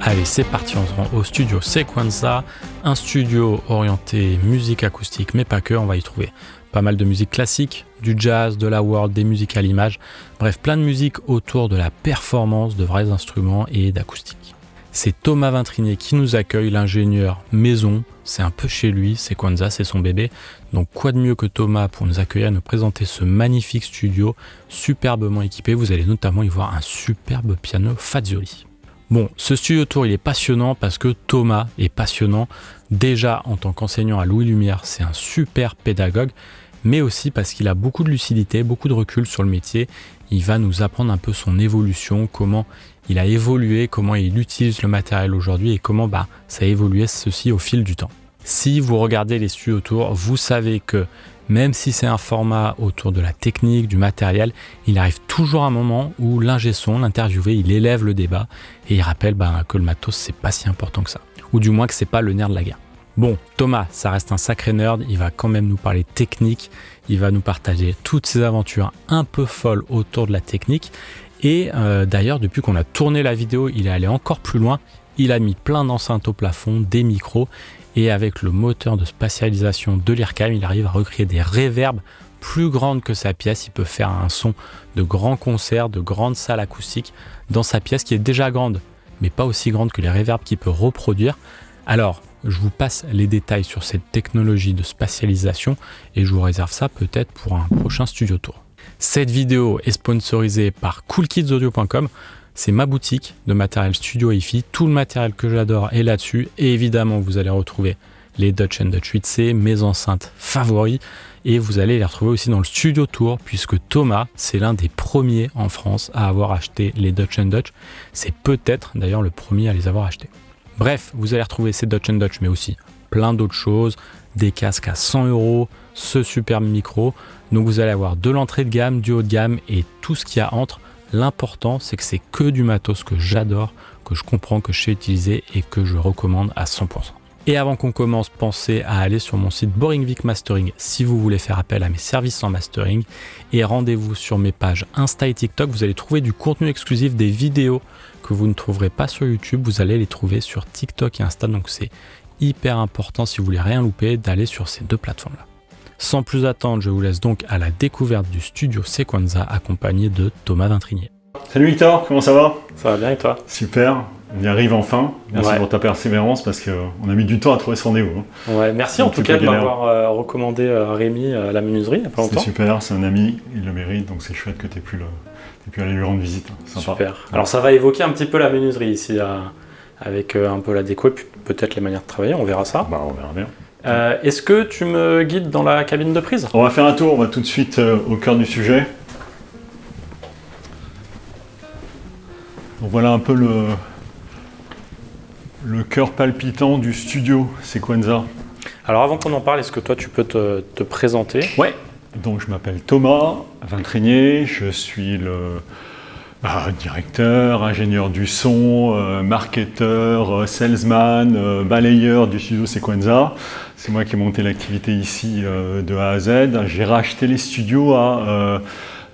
Allez, c'est parti, on se rend au studio Sequenza, un studio orienté musique acoustique, mais pas que, on va y trouver pas mal de musique classique, du jazz, de la world, des musiques à l'image, bref, plein de musique autour de la performance, de vrais instruments et d'acoustique. C'est Thomas Vintrinier qui nous accueille, l'ingénieur maison, c'est un peu chez lui, Sequenza, c'est son bébé, donc quoi de mieux que Thomas pour nous accueillir et nous présenter ce magnifique studio, superbement équipé, vous allez notamment y voir un superbe piano Fazioli. Bon, ce studio tour, il est passionnant parce que Thomas est passionnant. Déjà, en tant qu'enseignant à Louis Lumière, c'est un super pédagogue, mais aussi parce qu'il a beaucoup de lucidité, beaucoup de recul sur le métier. Il va nous apprendre un peu son évolution, comment il a évolué, comment il utilise le matériel aujourd'hui et comment ça a évolué ceci au fil du temps. Si vous regardez les studios tour, vous savez que même si c'est un format autour de la technique, du matériel, il arrive toujours un moment où l'ingé son, l'interviewé, il élève le débat et il rappelle que le matos, c'est pas si important que ça. Ou du moins que c'est pas le nerf de la guerre. Bon, Thomas, ça reste un sacré nerd, il va quand même nous parler technique, il va nous partager toutes ses aventures un peu folles autour de la technique. Et d'ailleurs, depuis qu'on a tourné la vidéo, il est allé encore plus loin, il a mis plein d'enceintes au plafond, des micros, et avec le moteur de spatialisation de l'IRCAM, il arrive à recréer des réverbes plus grandes que sa pièce. Il peut faire un son de grands concerts, de grandes salles acoustiques dans sa pièce qui est déjà grande, mais pas aussi grande que les réverbes qu'il peut reproduire. Alors, je vous passe les détails sur cette technologie de spatialisation et je vous réserve ça peut-être pour un prochain studio tour. Cette vidéo est sponsorisée par coolkidsaudio.com. C'est ma boutique de matériel studio hi-fi. Tout le matériel que j'adore est là-dessus. Et évidemment, vous allez retrouver les Dutch & Dutch 8C, mes enceintes favoris. Et vous allez les retrouver aussi dans le studio tour, puisque Thomas, c'est l'un des premiers en France à avoir acheté les Dutch & Dutch. C'est peut-être d'ailleurs le premier à les avoir achetés. Bref, vous allez retrouver ces Dutch & Dutch, mais aussi plein d'autres choses. Des casques à 100 €, ce superbe micro. Donc vous allez avoir de l'entrée de gamme, du haut de gamme et tout ce qu'il y a entre. L'important, c'est que c'est que du matos que j'adore, que je comprends, que je sais utiliser et que je recommande à 100%. Et avant qu'on commence, pensez à aller sur mon site Boring Vic Mastering si vous voulez faire appel à mes services en mastering. Et rendez-vous sur mes pages Insta et TikTok. Vous allez trouver du contenu exclusif, des vidéos que vous ne trouverez pas sur YouTube. Vous allez les trouver sur TikTok et Insta. Donc c'est hyper important si vous voulez rien louper d'aller sur ces deux plateformes-là. Sans plus attendre, je vous laisse donc à la découverte du studio Sequenza accompagné de Thomas Vintrinier. Salut Victor, comment ça va? Ça va bien et toi? Super, on y arrive enfin. Merci pour ta persévérance parce qu'on a mis du temps à trouver ce rendez-vous. Ouais, merci en tout cas de m'avoir recommandé Rémi à la menuiserie il n'y a pas longtemps. C'est super, c'est un ami, il le mérite, donc c'est chouette que tu aies pu aller lui rendre visite. Sympa. Super. Alors ça va évoquer un petit peu la menuiserie ici, avec un peu la déco et puis peut-être les manières de travailler, on verra ça. On verra bien. Est-ce que tu me guides dans la cabine de prise? On va faire un tour, on va tout de suite au cœur du sujet. Donc voilà un peu le cœur palpitant du studio Sequenza. Alors avant qu'on en parle, est-ce que toi tu peux te présenter? Ouais, donc je m'appelle Thomas Vintrinier, je suis le directeur, ingénieur du son, marketeur, salesman, balayeur du studio Sequenza. C'est moi qui ai monté l'activité ici de A à Z. J'ai racheté les studios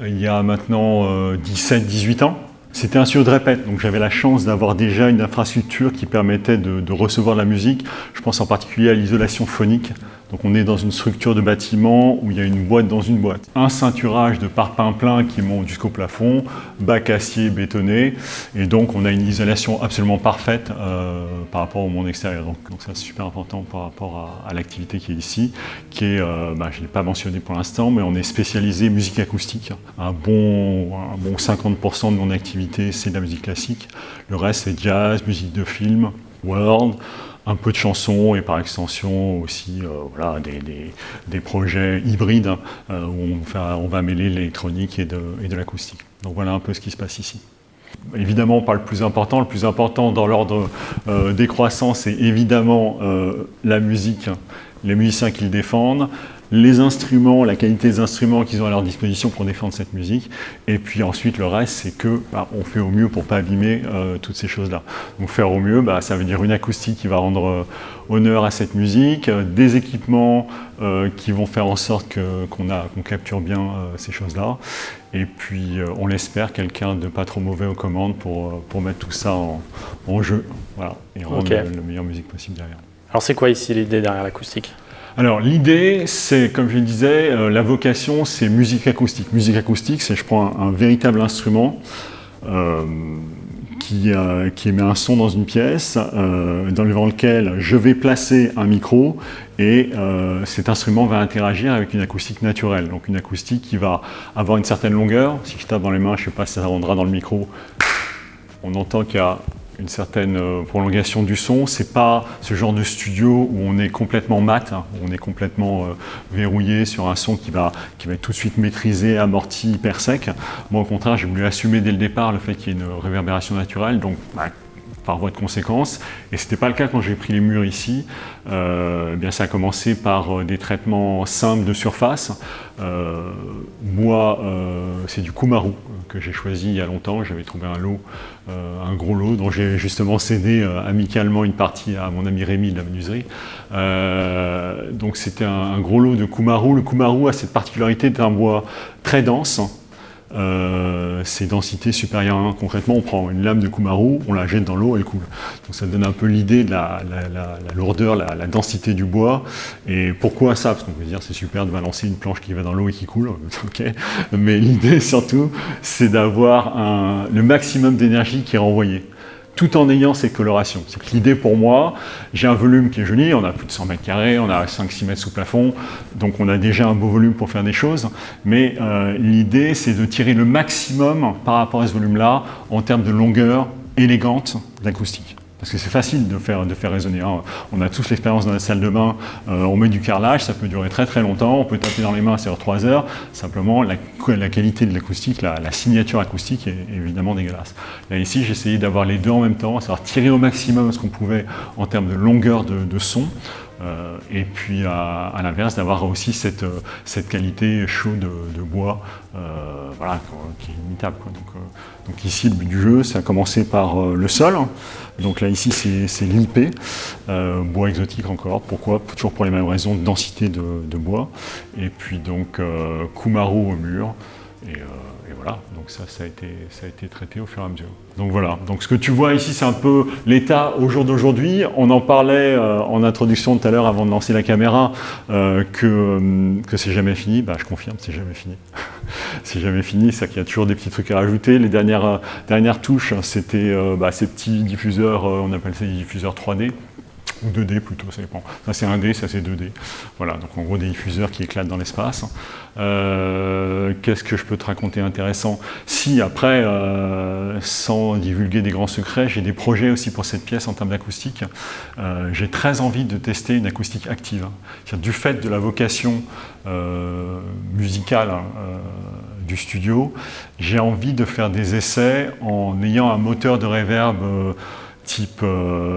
il y a maintenant 17-18 ans. C'était un studio de répète, donc j'avais la chance d'avoir déjà une infrastructure qui permettait de recevoir de la musique. Je pense en particulier à l'isolation phonique. Donc on est dans une structure de bâtiment où il y a une boîte dans une boîte. Un ceinturage de parpaings pleins qui monte jusqu'au plafond, bac acier bétonné, et donc on a une isolation absolument parfaite par rapport au monde extérieur. Donc ça c'est super important par rapport à l'activité qui est ici, qui est, je ne l'ai pas mentionné pour l'instant, mais on est spécialisé musique acoustique. Un bon 50% de mon activité c'est de la musique classique, le reste c'est jazz, musique de film, world, un peu de chansons et par extension aussi des projets hybrides où on va mêler l'électronique et de l'acoustique. Donc voilà un peu ce qui se passe ici. Évidemment, pas le plus important dans l'ordre décroissant, c'est évidemment la musique, les musiciens qui le défendent, les instruments, la qualité des instruments qu'ils ont à leur disposition pour défendre cette musique. Et puis ensuite, le reste, c'est que on fait au mieux pour ne pas abîmer toutes ces choses-là. Donc faire au mieux, ça veut dire une acoustique qui va rendre honneur à cette musique, des équipements qui vont faire en sorte qu'on capture bien ces choses-là. Et puis, on l'espère, quelqu'un de pas trop mauvais aux commandes pour mettre tout ça en jeu, voilà, et rendre la meilleure musique possible derrière. Alors c'est quoi ici l'idée derrière l'acoustique ? Alors l'idée, c'est, comme je le disais, la vocation, c'est musique acoustique. Musique acoustique, c'est je prends un véritable instrument qui émet un son dans une pièce, dans lequel je vais placer un micro et cet instrument va interagir avec une acoustique naturelle. Donc une acoustique qui va avoir une certaine longueur. Si je tape dans les mains, je ne sais pas si ça rendra dans le micro. On entend qu'il y a une certaine prolongation du son. C'est pas ce genre de studio où on est complètement mat, où on est complètement verrouillé sur un son qui va être tout de suite maîtrisé, amorti, hyper sec. Moi, au contraire, j'ai voulu assumer dès le départ le fait qu'il y ait une réverbération naturelle, donc par voie de conséquence. Et ce n'était pas le cas quand j'ai pris les murs ici. Bien, ça a commencé par des traitements simples de surface. Moi, c'est du Kumaru que j'ai choisi il y a longtemps. J'avais trouvé un gros lot dont j'ai justement cédé amicalement une partie à mon ami Rémi de la menuiserie. Donc c'était un gros lot de Kumaru. Le Kumaru a cette particularité d'être un bois très dense. C'est densité supérieure à 1. Concrètement, on prend une lame de Kumaru, on la jette dans l'eau, elle coule. Donc ça donne un peu l'idée de la lourdeur, la densité du bois. Et pourquoi ça? Parce qu'on peut dire c'est super de balancer une planche qui va dans l'eau et qui coule. Okay. Mais l'idée surtout, c'est d'avoir le maximum d'énergie qui est renvoyée, tout en ayant ces colorations. C'est que l'idée pour moi, j'ai un volume qui est joli, on a plus de 100 mètres carrés, on a 5-6 mètres sous plafond, donc on a déjà un beau volume pour faire des choses, mais l'idée c'est de tirer le maximum par rapport à ce volume-là en termes de longueur élégante d'acoustique. Parce que c'est facile de faire résonner. Hein. On a tous l'expérience dans la salle de bain, on met du carrelage, ça peut durer très très longtemps, on peut taper dans les mains, ça dure 3 heures. Simplement, la qualité de l'acoustique, la signature acoustique est évidemment dégueulasse. Là ici, j'ai essayé d'avoir les deux en même temps, à savoir tirer au maximum ce qu'on pouvait en termes de longueur de son. Et puis à l'inverse, d'avoir aussi cette qualité chaude de bois voilà, qui est imitable, quoi. Donc ici, le but du jeu, ça a commencé par le sol. Donc là, ici, c'est l'IP, bois exotique encore. Pourquoi? Toujours pour les mêmes raisons, de densité de bois. Et puis donc Kumaru au mur. Et voilà, donc ça a été traité au fur et à mesure. Donc voilà, donc ce que tu vois ici, c'est un peu l'état au jour d'aujourd'hui. On en parlait en introduction tout à l'heure avant de lancer la caméra, que c'est jamais fini. Je confirme, c'est jamais fini. C'est jamais fini, c'est qu'il y a toujours des petits trucs à rajouter. Les dernières touches, c'était ces petits diffuseurs, on appelle ça des diffuseurs 3D. Ou 2D plutôt, ça dépend. Ça c'est 1D, ça c'est 2D. Voilà, donc en gros des diffuseurs qui éclatent dans l'espace. Qu'est-ce que je peux te raconter intéressant? Si après, sans divulguer des grands secrets, j'ai des projets aussi pour cette pièce en termes d'acoustique. J'ai très envie de tester une acoustique active. Du fait de la vocation musicale du studio, j'ai envie de faire des essais en ayant un moteur de reverb type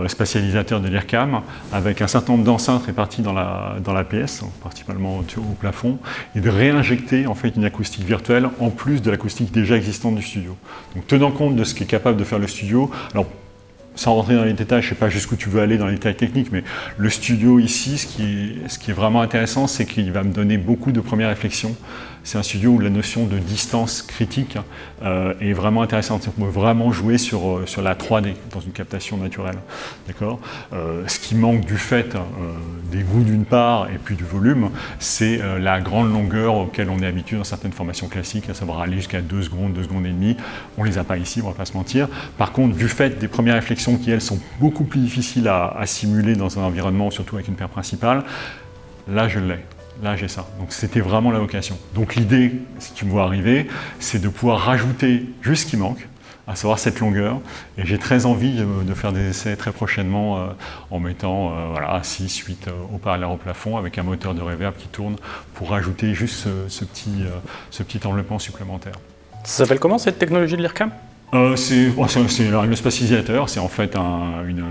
spatialisateur de l'IRCAM, avec un certain nombre d'enceintes réparties dans la pièce, principalement au plafond, et de réinjecter en fait une acoustique virtuelle en plus de l'acoustique déjà existante du studio. Donc tenant compte de ce qu'est capable de faire le studio, alors sans rentrer dans les détails, je ne sais pas jusqu'où tu veux aller dans les détails techniques, mais le studio ici, ce qui est vraiment intéressant, c'est qu'il va me donner beaucoup de premières réflexions. C'est un studio où la notion de distance critique est vraiment intéressante. On peut vraiment jouer sur la 3D dans une captation naturelle. D'accord. Ce qui manque du fait des goûts d'une part et puis du volume, c'est la grande longueur auquel on est habitué dans certaines formations classiques, à savoir aller jusqu'à 2 secondes, 2 secondes et demie. On ne les a pas ici, on ne va pas se mentir. Par contre, du fait des premières réflexions qui, elles, sont beaucoup plus difficiles à simuler dans un environnement, surtout avec une paire principale, là, je l'ai. Là, j'ai ça. Donc, c'était vraiment la vocation. Donc, l'idée, si tu me vois arriver, c'est de pouvoir rajouter juste ce qui manque, à savoir cette longueur. Et j'ai très envie de faire des essais très prochainement en mettant 6, 8 haut-parleurs au plafond avec un moteur de reverb qui tourne pour rajouter juste ce petit enveloppement supplémentaire. Ça s'appelle comment cette technologie de l'IRCAM ? Le spatialisateur, c'est en fait une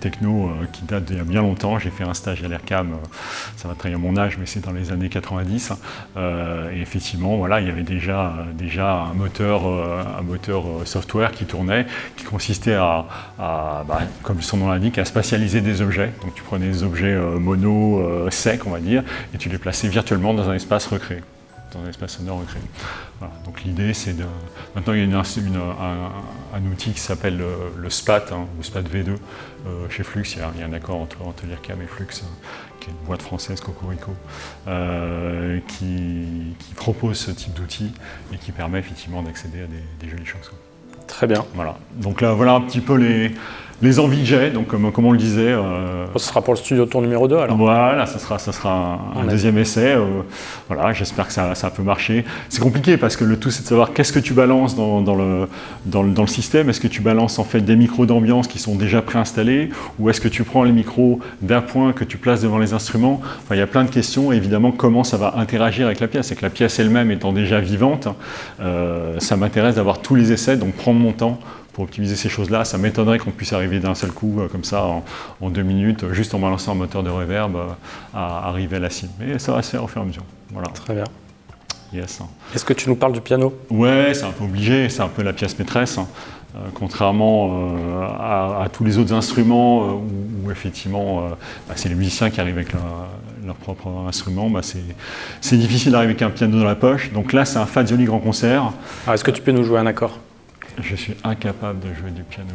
techno qui date d'il y a bien longtemps. J'ai fait un stage à l'ERCAM, ça va trahir mon âge, mais c'est dans les années 90. Et effectivement, voilà, il y avait déjà un moteur software qui tournait, qui consistait comme son nom l'indique, à spatialiser des objets. Donc tu prenais des objets mono, secs, on va dire, et tu les plaçais virtuellement dans un espace recréé. Dans un espace sonore recréé. Voilà. Donc l'idée c'est de... Maintenant il y a un outil qui s'appelle le SPAT, le SPAT V2 chez Flux. Il y a un accord entre l'IRCAM et Flux, qui est une boîte française, Cocorico, qui propose ce type d'outil et qui permet effectivement d'accéder à des jolies choses. Très bien. Voilà. Donc là, voilà un petit peu les envies que j'ai, donc comme on le disait. Ce sera pour le studio tour numéro 2 alors. Voilà, ça sera un deuxième essai. Voilà, j'espère que ça peut marcher. C'est compliqué parce que le tout c'est de savoir qu'est-ce que tu balances dans le système. Est-ce que tu balances en fait des micros d'ambiance qui sont déjà préinstallés, ou est-ce que tu prends les micros d'appoint que tu places devant les instruments? Enfin, il y a plein de questions. Et évidemment, comment ça va interagir avec la pièce? Et que la pièce elle-même étant déjà vivante, ça m'intéresse d'avoir tous les essais, donc prendre mon temps pour optimiser ces choses-là. Ça m'étonnerait qu'on puisse arriver d'un seul coup, comme ça, en 2 minutes, juste en balançant un moteur de reverb, à arriver à la cible. Mais ça va se faire au fur et à mesure. Voilà. Très bien. Yes. Est-ce que tu nous parles du piano? Ouais, c'est un peu obligé, c'est un peu la pièce maîtresse. Contrairement à tous les autres instruments où effectivement c'est les musiciens qui arrivent avec leur propre instrument, c'est difficile d'arriver avec un piano dans la poche. Donc là, c'est un Fazioli grand concert. Alors, est-ce que tu peux nous jouer un accord? Je suis incapable de jouer du piano.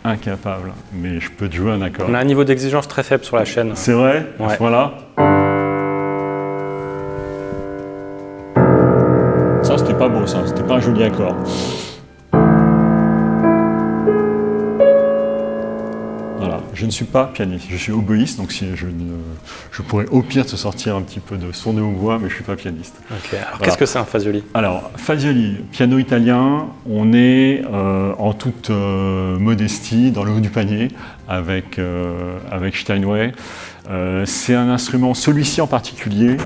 Incapable, mais je peux te jouer un accord. On a un niveau d'exigence très faible sur la chaîne. C'est vrai? Ouais. Voilà. Ça, c'était pas beau, ça. C'était pas un joli accord. Voilà. Je ne suis pas pianiste, je suis oboïste, donc je pourrais au pire te sortir un petit peu de son de hautbois, mais je ne suis pas pianiste. Ok. Alors, voilà. Qu'est-ce que c'est un Fazioli? Alors, Fazioli, piano italien, on est en toute modestie dans le haut du panier avec Steinway. C'est un instrument, celui-ci en particulier,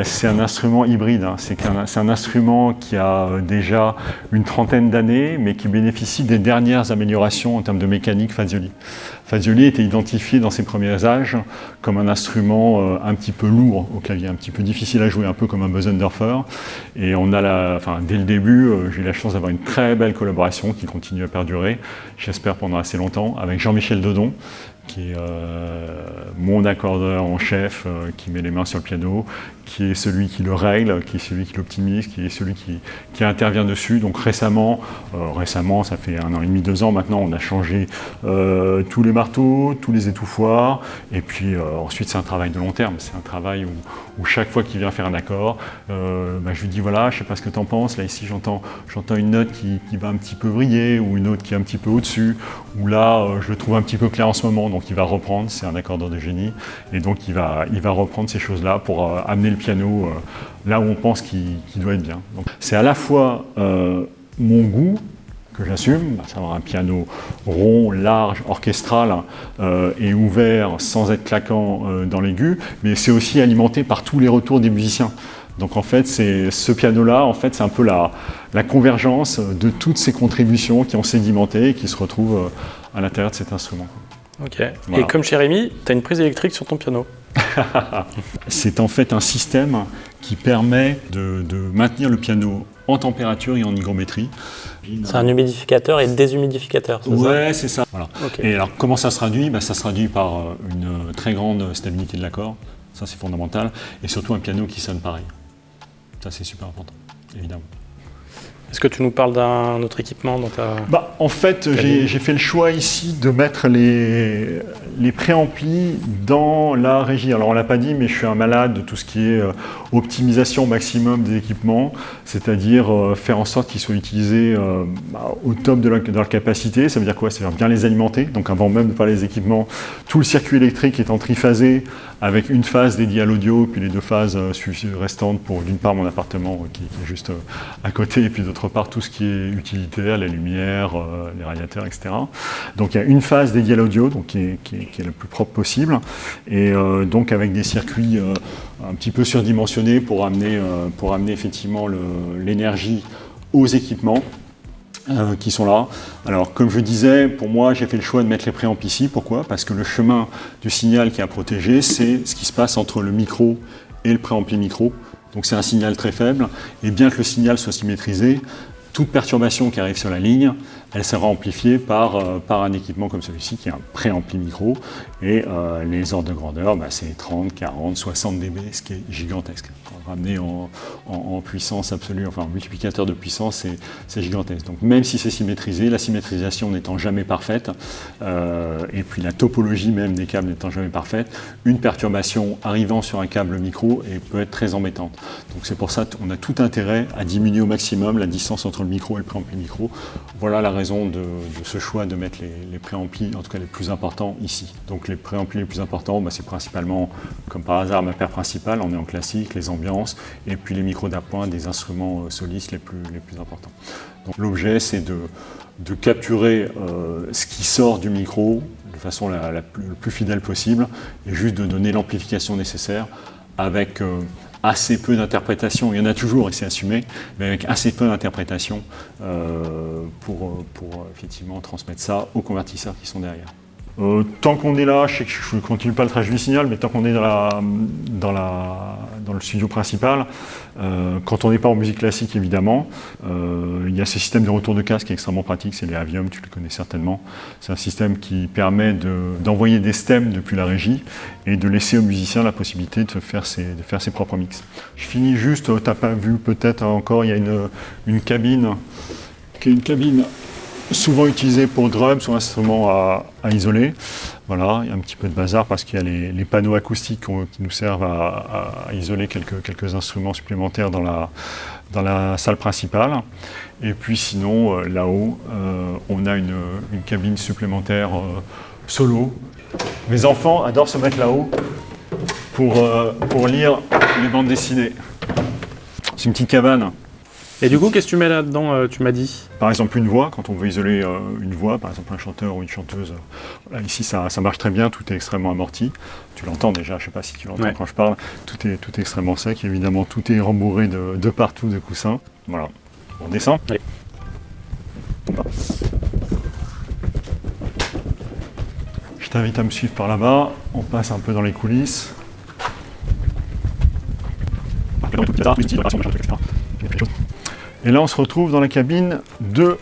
c'est un instrument hybride. C'est un instrument qui a déjà une trentaine d'années, mais qui bénéficie des dernières améliorations en termes de mécanique Fazioli. Fazioli était identifié dans ses premiers âges comme un instrument un petit peu lourd au clavier, un petit peu difficile à jouer, un peu comme un Bösendorfer. Et on a dès le début, j'ai eu la chance d'avoir une très belle collaboration qui continue à perdurer, j'espère pendant assez longtemps, avec Jean-Michel Dodon, qui est mon accordeur en chef, qui met les mains sur le piano, qui est celui qui le règle, qui est celui qui l'optimise, qui est celui qui intervient dessus. Donc récemment, ça fait 1 an et demi, 2 ans maintenant, on a changé tous les marteaux, tous les étouffoirs, et puis ensuite c'est un travail de long terme, c'est un travail où chaque fois qu'il vient faire un accord, je lui dis voilà, je sais pas ce que tu en penses, là ici j'entends une note qui va un petit peu vriller, ou une autre qui est un petit peu au-dessus, ou là je le trouve un petit peu clair en ce moment, donc il va reprendre, c'est un accordeur de génie, et donc il va reprendre ces choses-là pour amener le piano là où on pense qu'il doit être bien. Donc, c'est à la fois mon goût que j'assume, à savoir un piano rond, large, orchestral et ouvert sans être claquant dans l'aigu, mais c'est aussi alimenté par tous les retours des musiciens. Donc en fait, ce piano-là, en fait, c'est un peu la convergence de toutes ces contributions qui ont sédimenté et qui se retrouvent à l'intérieur de cet instrument. Ok. Voilà. Et comme chez Rémi, tu as une prise électrique sur ton piano. C'est en fait un système qui permet de maintenir le piano en température et en hygrométrie. C'est un humidificateur et déshumidificateur, c'est ça? Ouais, c'est ça. Voilà. Okay. Et alors, comment ça se traduit? Ça se traduit par une très grande stabilité de l'accord. Ça, c'est fondamental. Et surtout, un piano qui sonne pareil. Ça, c'est super important, évidemment. Est-ce que tu nous parles d'un autre équipement dans ta... En fait, j'ai fait le choix ici de mettre les préamplis dans la régie. Alors on ne l'a pas dit, mais je suis un malade de tout ce qui est optimisation maximum des équipements, c'est-à-dire faire en sorte qu'ils soient utilisés au top de leur capacité. Ça veut dire quoi? Ça veut dire bien les alimenter. Donc avant même de parler des équipements, tout le circuit électrique étant triphasé, avec une phase dédiée à l'audio, puis les 2 phases restantes pour d'une part mon appartement qui est juste à côté, et puis d'autre part tout ce qui est utilitaire, la lumière, les radiateurs, etc. Donc il y a une phase dédiée à l'audio, donc qui est le plus propre possible, et donc avec des circuits un petit peu surdimensionnés pour amener effectivement l'énergie aux équipements. qui sont là. Alors comme je disais, pour moi j'ai fait le choix de mettre les préamplis ici. Pourquoi? Parce que le chemin du signal qui est à protéger, c'est ce qui se passe entre le micro et le préampli micro. Donc c'est un signal très faible, et bien que le signal soit symétrisé, toute perturbation qui arrive sur la ligne, elle sera amplifiée par un équipement comme celui-ci qui est un préampli micro, et les ordres de grandeur, c'est 30, 40, 60 dB, ce qui est gigantesque. Ramené en puissance absolue, enfin en multiplicateur de puissance, c'est gigantesque. Donc même si c'est symétrisé, la symétrisation n'étant jamais parfaite, et puis la topologie même des câbles n'étant jamais parfaite, une perturbation arrivant sur un câble micro peut être très embêtante. Donc c'est pour ça qu'on a tout intérêt à diminuer au maximum la distance entre le micro et le préampli micro. Voilà la raison de ce choix de mettre les préamplis, en tout cas les plus importants, ici. Donc les préamplis les plus importants, c'est principalement, comme par hasard, ma paire principale, on est en classique, les ambiances, et puis les micros d'appoint des instruments solistes les plus importants. Donc l'objet, c'est de capturer ce qui sort du micro de façon le plus fidèle possible, et juste de donner l'amplification nécessaire avec assez peu d'interprétation. Il y en a toujours et c'est assumé, mais avec assez peu d'interprétation pour effectivement transmettre ça aux convertisseurs qui sont derrière. Tant qu'on est là, je sais que je ne continue pas le trajet du signal, mais tant qu'on est dans le studio principal, quand on n'est pas en musique classique évidemment, il y a ce système de retour de casque qui est extrêmement pratique, c'est les Aviom, tu le connais certainement. C'est un système qui permet d'envoyer des stems depuis la régie et de laisser aux musiciens la possibilité de faire ses propres mix. Je finis juste, tu n'as pas vu peut-être encore, il y a une cabine qui est une cabine souvent utilisé pour drums ou instruments à isoler. Voilà, il y a un petit peu de bazar parce qu'il y a les panneaux acoustiques qui nous servent à isoler quelques instruments supplémentaires dans la salle principale. Et puis sinon, là-haut, on a une cabine supplémentaire solo. Mes enfants adorent se mettre là-haut pour lire les bandes dessinées. C'est une petite cabane. Et du coup, qu'est-ce que tu mets là-dedans, tu m'as dit? Par exemple, une voix, quand on veut isoler une voix, par exemple un chanteur ou une chanteuse, là, ici ça marche très bien, tout est extrêmement amorti. Tu l'entends déjà, je ne sais pas si tu l'entends quand je parle, tout est extrêmement sec, évidemment tout est rembourré de partout de coussins. Voilà, on descend. Oui. Je t'invite à me suivre par là-bas, on passe un peu dans les coulisses. Et là, on se retrouve dans la cabine de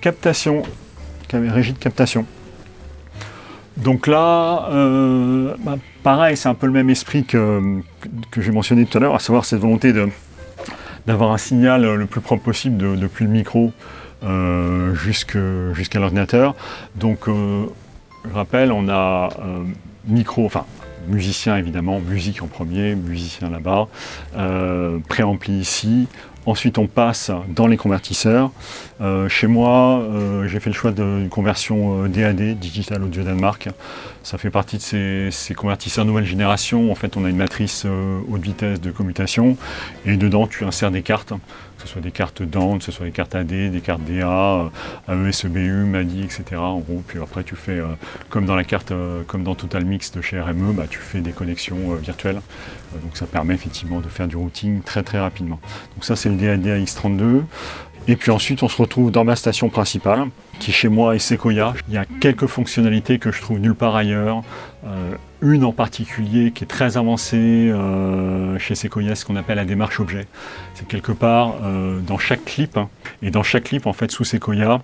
captation, régie de captation. Donc là, pareil, c'est un peu le même esprit que j'ai mentionné tout à l'heure, à savoir cette volonté d'avoir un signal le plus propre possible depuis le micro jusqu'à l'ordinateur. Donc, je rappelle, on a musicien évidemment, musique en premier, musicien là-bas, préampli ici. Ensuite, on passe dans les convertisseurs. Chez moi, j'ai fait le choix d'une conversion DAD, Digital Audio Denmark. Ça fait partie de ces convertisseurs nouvelle génération. En fait, on a une matrice haute vitesse de commutation et dedans, tu insères des cartes, que ce soit des cartes DAN, que ce soit des cartes AD, des cartes DA, AES, EBU, MADI, etc. En gros, puis après, tu fais, comme dans la carte, comme dans Total Mix de chez RME, tu fais des connexions virtuelles. Donc ça permet effectivement de faire du routing très très rapidement. Donc ça, c'est le DAD AX32. Et puis ensuite, on se retrouve dans ma station principale, qui chez moi est Sequoia. Il y a quelques fonctionnalités que je trouve nulle part ailleurs. Une en particulier qui est très avancée chez Sequoia, ce qu'on appelle la démarche objet. C'est quelque part dans chaque clip, et dans chaque clip, en fait, sous Sequoia,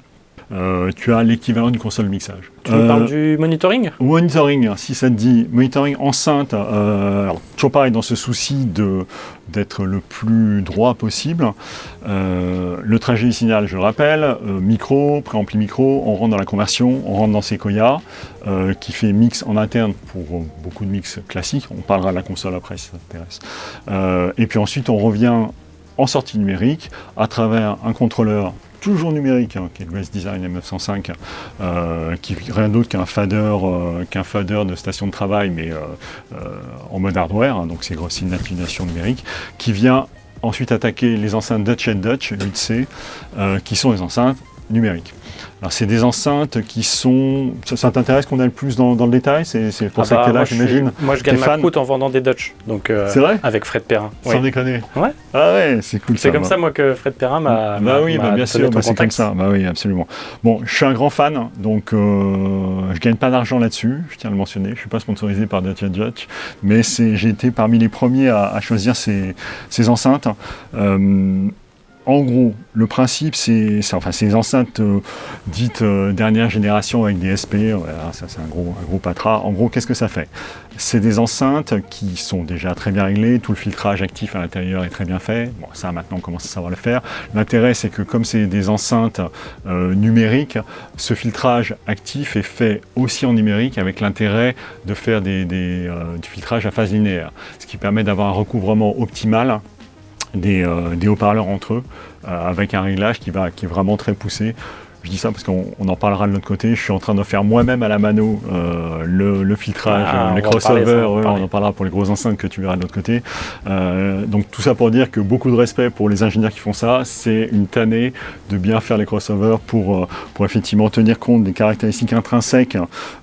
tu as l'équivalent d'une console de mixage. Tu nous parles du monitoring? Monitoring, si ça te dit. Monitoring enceinte, alors toujours pareil, dans ce souci d'être le plus droit possible. Le trajet du signal, je le rappelle, micro, préampli micro, on rentre dans la conversion, on rentre dans Sequoia, qui fait mix en interne pour beaucoup de mix classiques. On parlera de la console après si ça t'intéresse. Et puis ensuite, on revient en sortie numérique à travers un contrôleur toujours numérique, qui est le West Design M905, qui n'est rien d'autre qu'un fader de station de travail, mais en mode hardware, donc c'est une navigation numérique, qui vient ensuite attaquer les enceintes Dutch & Dutch 8C, qui sont des enceintes numériques. Alors c'est des enceintes qui sont... Ça t'intéresse qu'on aille plus dans le détail? C'est pour ça que tu es là, j'imagine. Moi je gagne ma croûte en vendant des Dutch, donc c'est vrai? avec Fred Perrin. Sans déconner. Ouais. Ah ouais, c'est cool. C'est comme ça moi que Fred Perrin m'a bien sûr, c'est comme ça. Bah oui, absolument. Bon, je suis un grand fan, donc je gagne pas d'argent là-dessus, je tiens à le mentionner. Je suis pas sponsorisé par Dutch Dutch, mais j'ai été parmi les premiers à choisir ces enceintes. En gros, le principe, c'est ces enceintes dites dernière génération avec des SP, voilà, ça c'est un gros patra. En gros, qu'est-ce que ça fait? C'est des enceintes qui sont déjà très bien réglées, tout le filtrage actif à l'intérieur est très bien fait. Bon, ça maintenant on commence à savoir le faire. L'intérêt, c'est que comme c'est des enceintes numériques, ce filtrage actif est fait aussi en numérique avec l'intérêt de faire du filtrage à phase linéaire, ce qui permet d'avoir un recouvrement optimal des haut-parleurs entre eux, avec un réglage qui est vraiment très poussé. Je dis ça parce qu'on en parlera de l'autre côté. Je suis en train de faire moi-même à la mano le filtrage, les crossovers. On en parlera pour les grosses enceintes que tu verras de l'autre côté. Donc tout ça pour dire que beaucoup de respect pour les ingénieurs qui font ça. C'est une tannée de bien faire les crossovers pour effectivement tenir compte des caractéristiques intrinsèques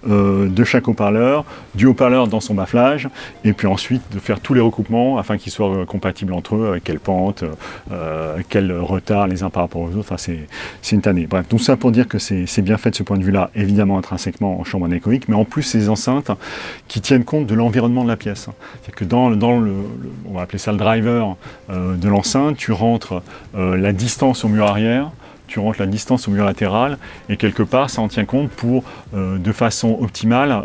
de chaque haut-parleur, du haut-parleur dans son bafflage, et puis ensuite de faire tous les recoupements afin qu'ils soient compatibles entre eux, avec quelle pente, quel retard les uns par rapport aux autres. Enfin, c'est une tannée. Bref, tout ça pour dire que c'est bien fait de ce point de vue-là, évidemment intrinsèquement en chambre anéchoïque, mais en plus ces enceintes qui tiennent compte de l'environnement de la pièce. C'est-à-dire que dans le, on va appeler ça le driver de l'enceinte, tu rentres la distance au mur arrière, tu rentres la distance au mur latéral, et quelque part ça en tient compte pour, de façon optimale,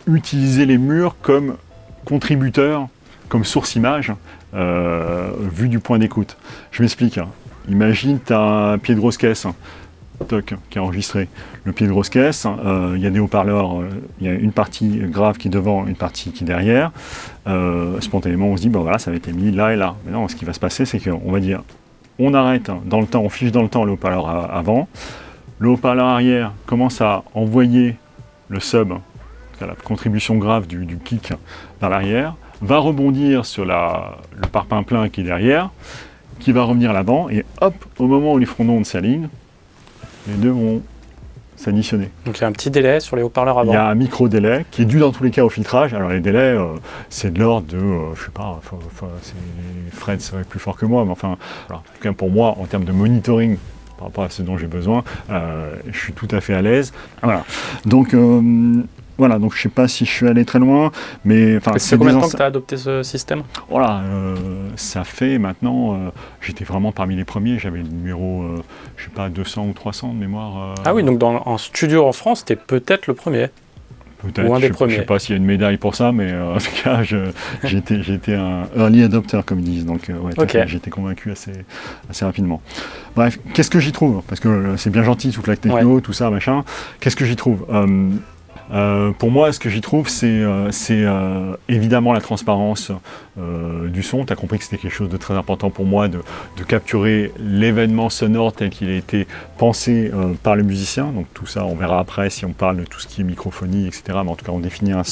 utiliser les murs comme contributeurs, comme source image, vu du point d'écoute. Je m'explique. Imagine tu as un pied de grosse caisse qui est enregistré. Le pied de grosse caisse, il y a des haut-parleurs, il y a une partie grave qui est devant, une partie qui est derrière. Spontanément, on se dit, voilà, ça a été mis là et là. Mais non, ce qui va se passer, c'est qu'on va dire, on arrête dans le temps, on fiche dans le temps le haut-parleur avant. Le haut-parleur arrière commence à envoyer le sub, la contribution grave du kick vers l'arrière, va rebondir sur le parpaing plein qui est derrière, qui va revenir à l'avant, et hop, au moment où les fronts d'onde s'alignent, les deux vont s'additionner. Donc il y a un petit délai sur les haut-parleurs avant. Il y a un micro-délai qui est dû dans tous les cas au filtrage. Alors les délais, c'est de l'ordre de, je sais pas, Fred serait plus fort que moi, mais enfin, en tout cas pour moi, en termes de monitoring, par rapport à ce dont j'ai besoin, je suis tout à fait à l'aise. Voilà. Donc, voilà, donc je ne sais pas si je suis allé très loin, mais... Ça fait combien de temps que tu as adopté ce système? Voilà, ça fait maintenant... j'étais vraiment parmi les premiers, j'avais le numéro, je ne sais pas, 200 ou 300 de mémoire. Ah oui, donc en studio en France, tu es peut-être le premier. Peut-être, ou un des premiers. Je ne sais pas s'il y a une médaille pour ça, mais en tout cas, j'étais un early adopter, comme ils disent, donc okay. J'étais convaincu assez rapidement. Bref, qu'est-ce que j'y trouve? Parce que c'est bien gentil, toute la techno, tout ça, machin. Qu'est-ce que j'y trouve? Pour moi, ce que j'y trouve, c'est évidemment la transparence du son. Tu as compris que c'était quelque chose de très important pour moi de capturer l'événement sonore tel qu'il a été pensé par le musicien. Donc tout ça, on verra après si on parle de tout ce qui est microphonie, etc. Mais en tout cas, on définit un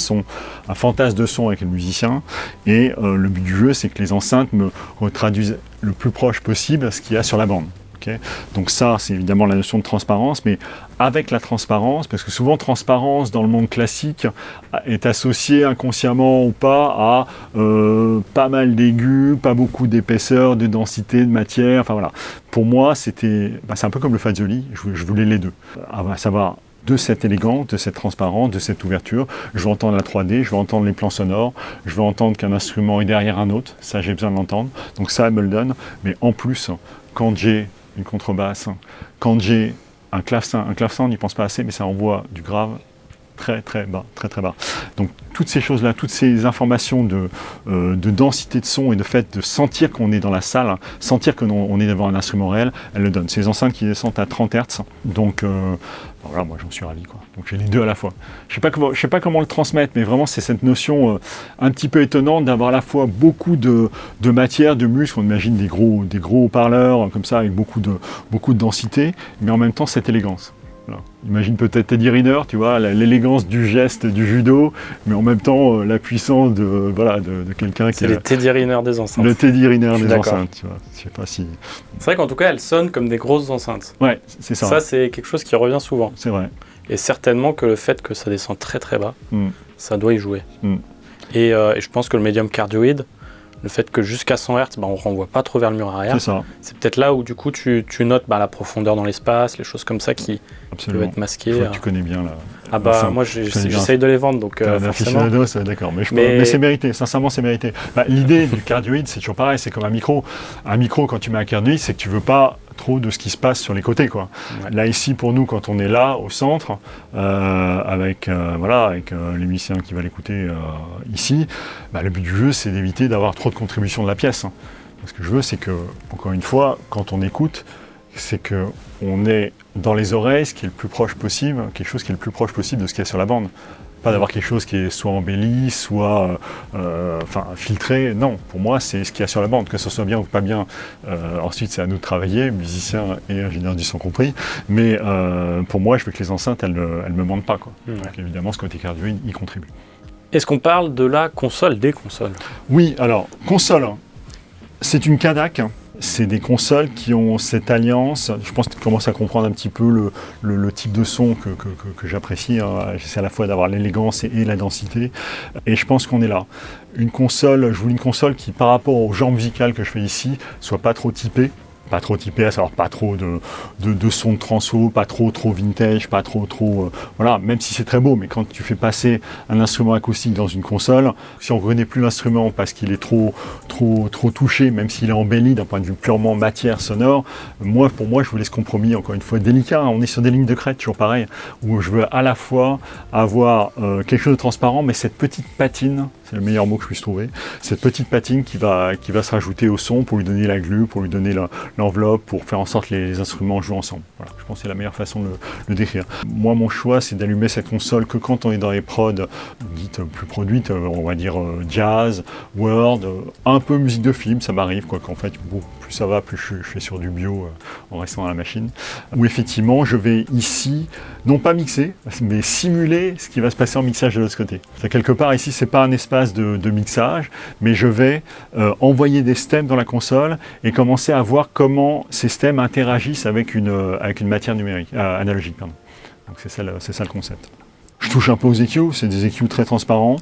fantasme de son avec le musicien. Et le but du jeu, c'est que les enceintes me retraduisent le plus proche possible ce qu'il y a sur la bande. Okay. Donc ça, c'est évidemment la notion de transparence, mais avec la transparence, parce que souvent transparence dans le monde classique est associée inconsciemment ou pas à pas mal d'aigus, pas beaucoup d'épaisseur, de densité, de matière, enfin voilà. Pour moi, c'est un peu comme le Fazoli, je voulais les deux, à savoir de cette élégance, de cette transparence, de cette ouverture. Je veux entendre la 3D, je veux entendre les plans sonores, je veux entendre qu'un instrument est derrière un autre, ça j'ai besoin de l'entendre, donc ça elle me le donne, mais en plus, quand j'ai une contrebasse, quand j'ai un clavecin, on n'y pense pas assez, mais ça envoie du grave très très bas, très très bas. Donc toutes ces choses-là, toutes ces informations de densité de son et de fait de sentir qu'on est dans la salle, sentir qu'on est devant un instrument réel, elles le donnent. C'est des enceintes qui descendent à 30 Hz, donc voilà, moi j'en suis ravi, quoi. Donc j'ai les deux à la fois. Je sais pas comment le transmettre, mais vraiment c'est cette notion un petit peu étonnante d'avoir à la fois beaucoup de matière, de muscles. On imagine des gros haut-parleurs comme ça avec beaucoup de densité, mais en même temps cette élégance. Voilà. Imagine peut-être Teddy Riner, tu vois, l'élégance du geste du judo, mais en même temps la puissance de quelqu'un qui C'est les Teddy Riner des enceintes. Le Teddy Riner des enceintes, tu vois. Je sais pas si... C'est vrai qu'en tout cas, elles sonnent comme des grosses enceintes. Ouais, c'est ça. Ça, c'est quelque chose qui revient souvent. C'est vrai. Et certainement que le fait que ça descend très très bas, ça doit y jouer. Et je pense que le médium cardioïde, le fait que jusqu'à 100 Hz, on ne renvoie pas trop vers le mur arrière. C'est ça. C'est peut-être là où du coup tu notes la profondeur dans l'espace, les choses comme ça qui peuvent être masquées. Je vois que tu connais bien là. Ah bah moi j'essaye de les vendre donc forcément. D'accord, mais c'est mérité, sincèrement c'est mérité. L'idée du cardioïde c'est toujours pareil, c'est comme un micro. Un micro quand tu mets un cardioïde c'est que tu veux pas trop de ce qui se passe sur les côtés quoi. Ouais. Là ici pour nous quand on est là au centre avec les musiciens qui va l'écouter ici, le but du jeu c'est d'éviter d'avoir trop de contribution de la pièce. Hein. Ce que je veux c'est que encore une fois quand on écoute c'est que on est dans les oreilles ce qui est le plus proche possible, quelque chose qui est le plus proche possible de ce qu'il y a sur la bande. Pas d'avoir quelque chose qui est soit embelli, soit filtré. Non, pour moi, c'est ce qu'il y a sur la bande, que ce soit bien ou pas bien. Ensuite, c'est à nous de travailler, musiciens et ingénieurs du son compris. Mais pour moi, je veux que les enceintes, elles me mentent pas. Quoi. Ouais. Donc évidemment, ce côté cardioïde y contribue. Est-ce qu'on parle de la console, des consoles ? Oui, alors, console, c'est une Cadac. C'est des consoles qui ont cette alliance. Je pense que tu commences à comprendre un petit peu le type de son que j'apprécie. Hein. J'essaie à la fois d'avoir l'élégance et la densité. Et je pense qu'on est là. Je voulais une console qui, par rapport au genre musical que je fais ici, soit pas trop typée. Pas trop typé, à savoir pas trop de son de transo, pas trop vintage, pas trop voilà, même si c'est très beau, mais quand tu fais passer un instrument acoustique dans une console, si on ne reconnaît plus l'instrument parce qu'il est trop touché, même s'il est embelli d'un point de vue purement matière sonore, pour moi, je voulais ce compromis, encore une fois, délicat, on est sur des lignes de crête, toujours pareil, où je veux à la fois avoir quelque chose de transparent, mais cette petite patine, c'est le meilleur mot que je puisse trouver, cette petite patine qui va se rajouter au son pour lui donner la glu, pour lui donner l'enveloppe, pour faire en sorte que les instruments jouent ensemble. Voilà, je pense que c'est la meilleure façon de le décrire. Moi, mon choix, c'est d'allumer cette console que quand on est dans les prods dites plus produites, on va dire jazz, world, un peu musique de film, ça m'arrive, quoi qu'en fait, plus ça va, plus je fais sur du bio en restant à la machine. Où effectivement, je vais ici, non pas mixer, mais simuler ce qui va se passer en mixage de l'autre côté. Quelque part, ici, c'est pas un espace de mixage, mais je vais envoyer des stems dans la console et commencer à voir comment ces stems interagissent avec une matière numérique, analogique. Pardon. Donc c'est ça le concept. Je touche un peu aux EQ, c'est des EQ très transparents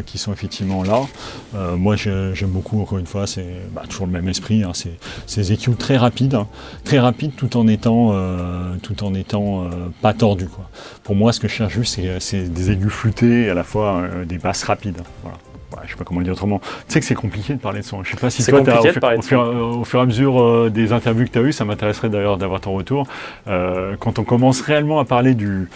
qui sont effectivement là. Moi j'aime beaucoup, encore une fois, c'est toujours le même esprit, hein, c'est ces EQ très rapides tout en étant pas tordus. Quoi. Pour moi ce que je cherche juste c'est des aigus flûtés et à la fois des basses rapides. Voilà. Ouais, je sais pas comment le dire autrement. Tu sais que c'est compliqué de parler de son. Je sais pas si toi, au fur et à mesure des interviews que tu as eues, ça m'intéresserait d'ailleurs d'avoir ton retour. Quand on commence réellement à parler dans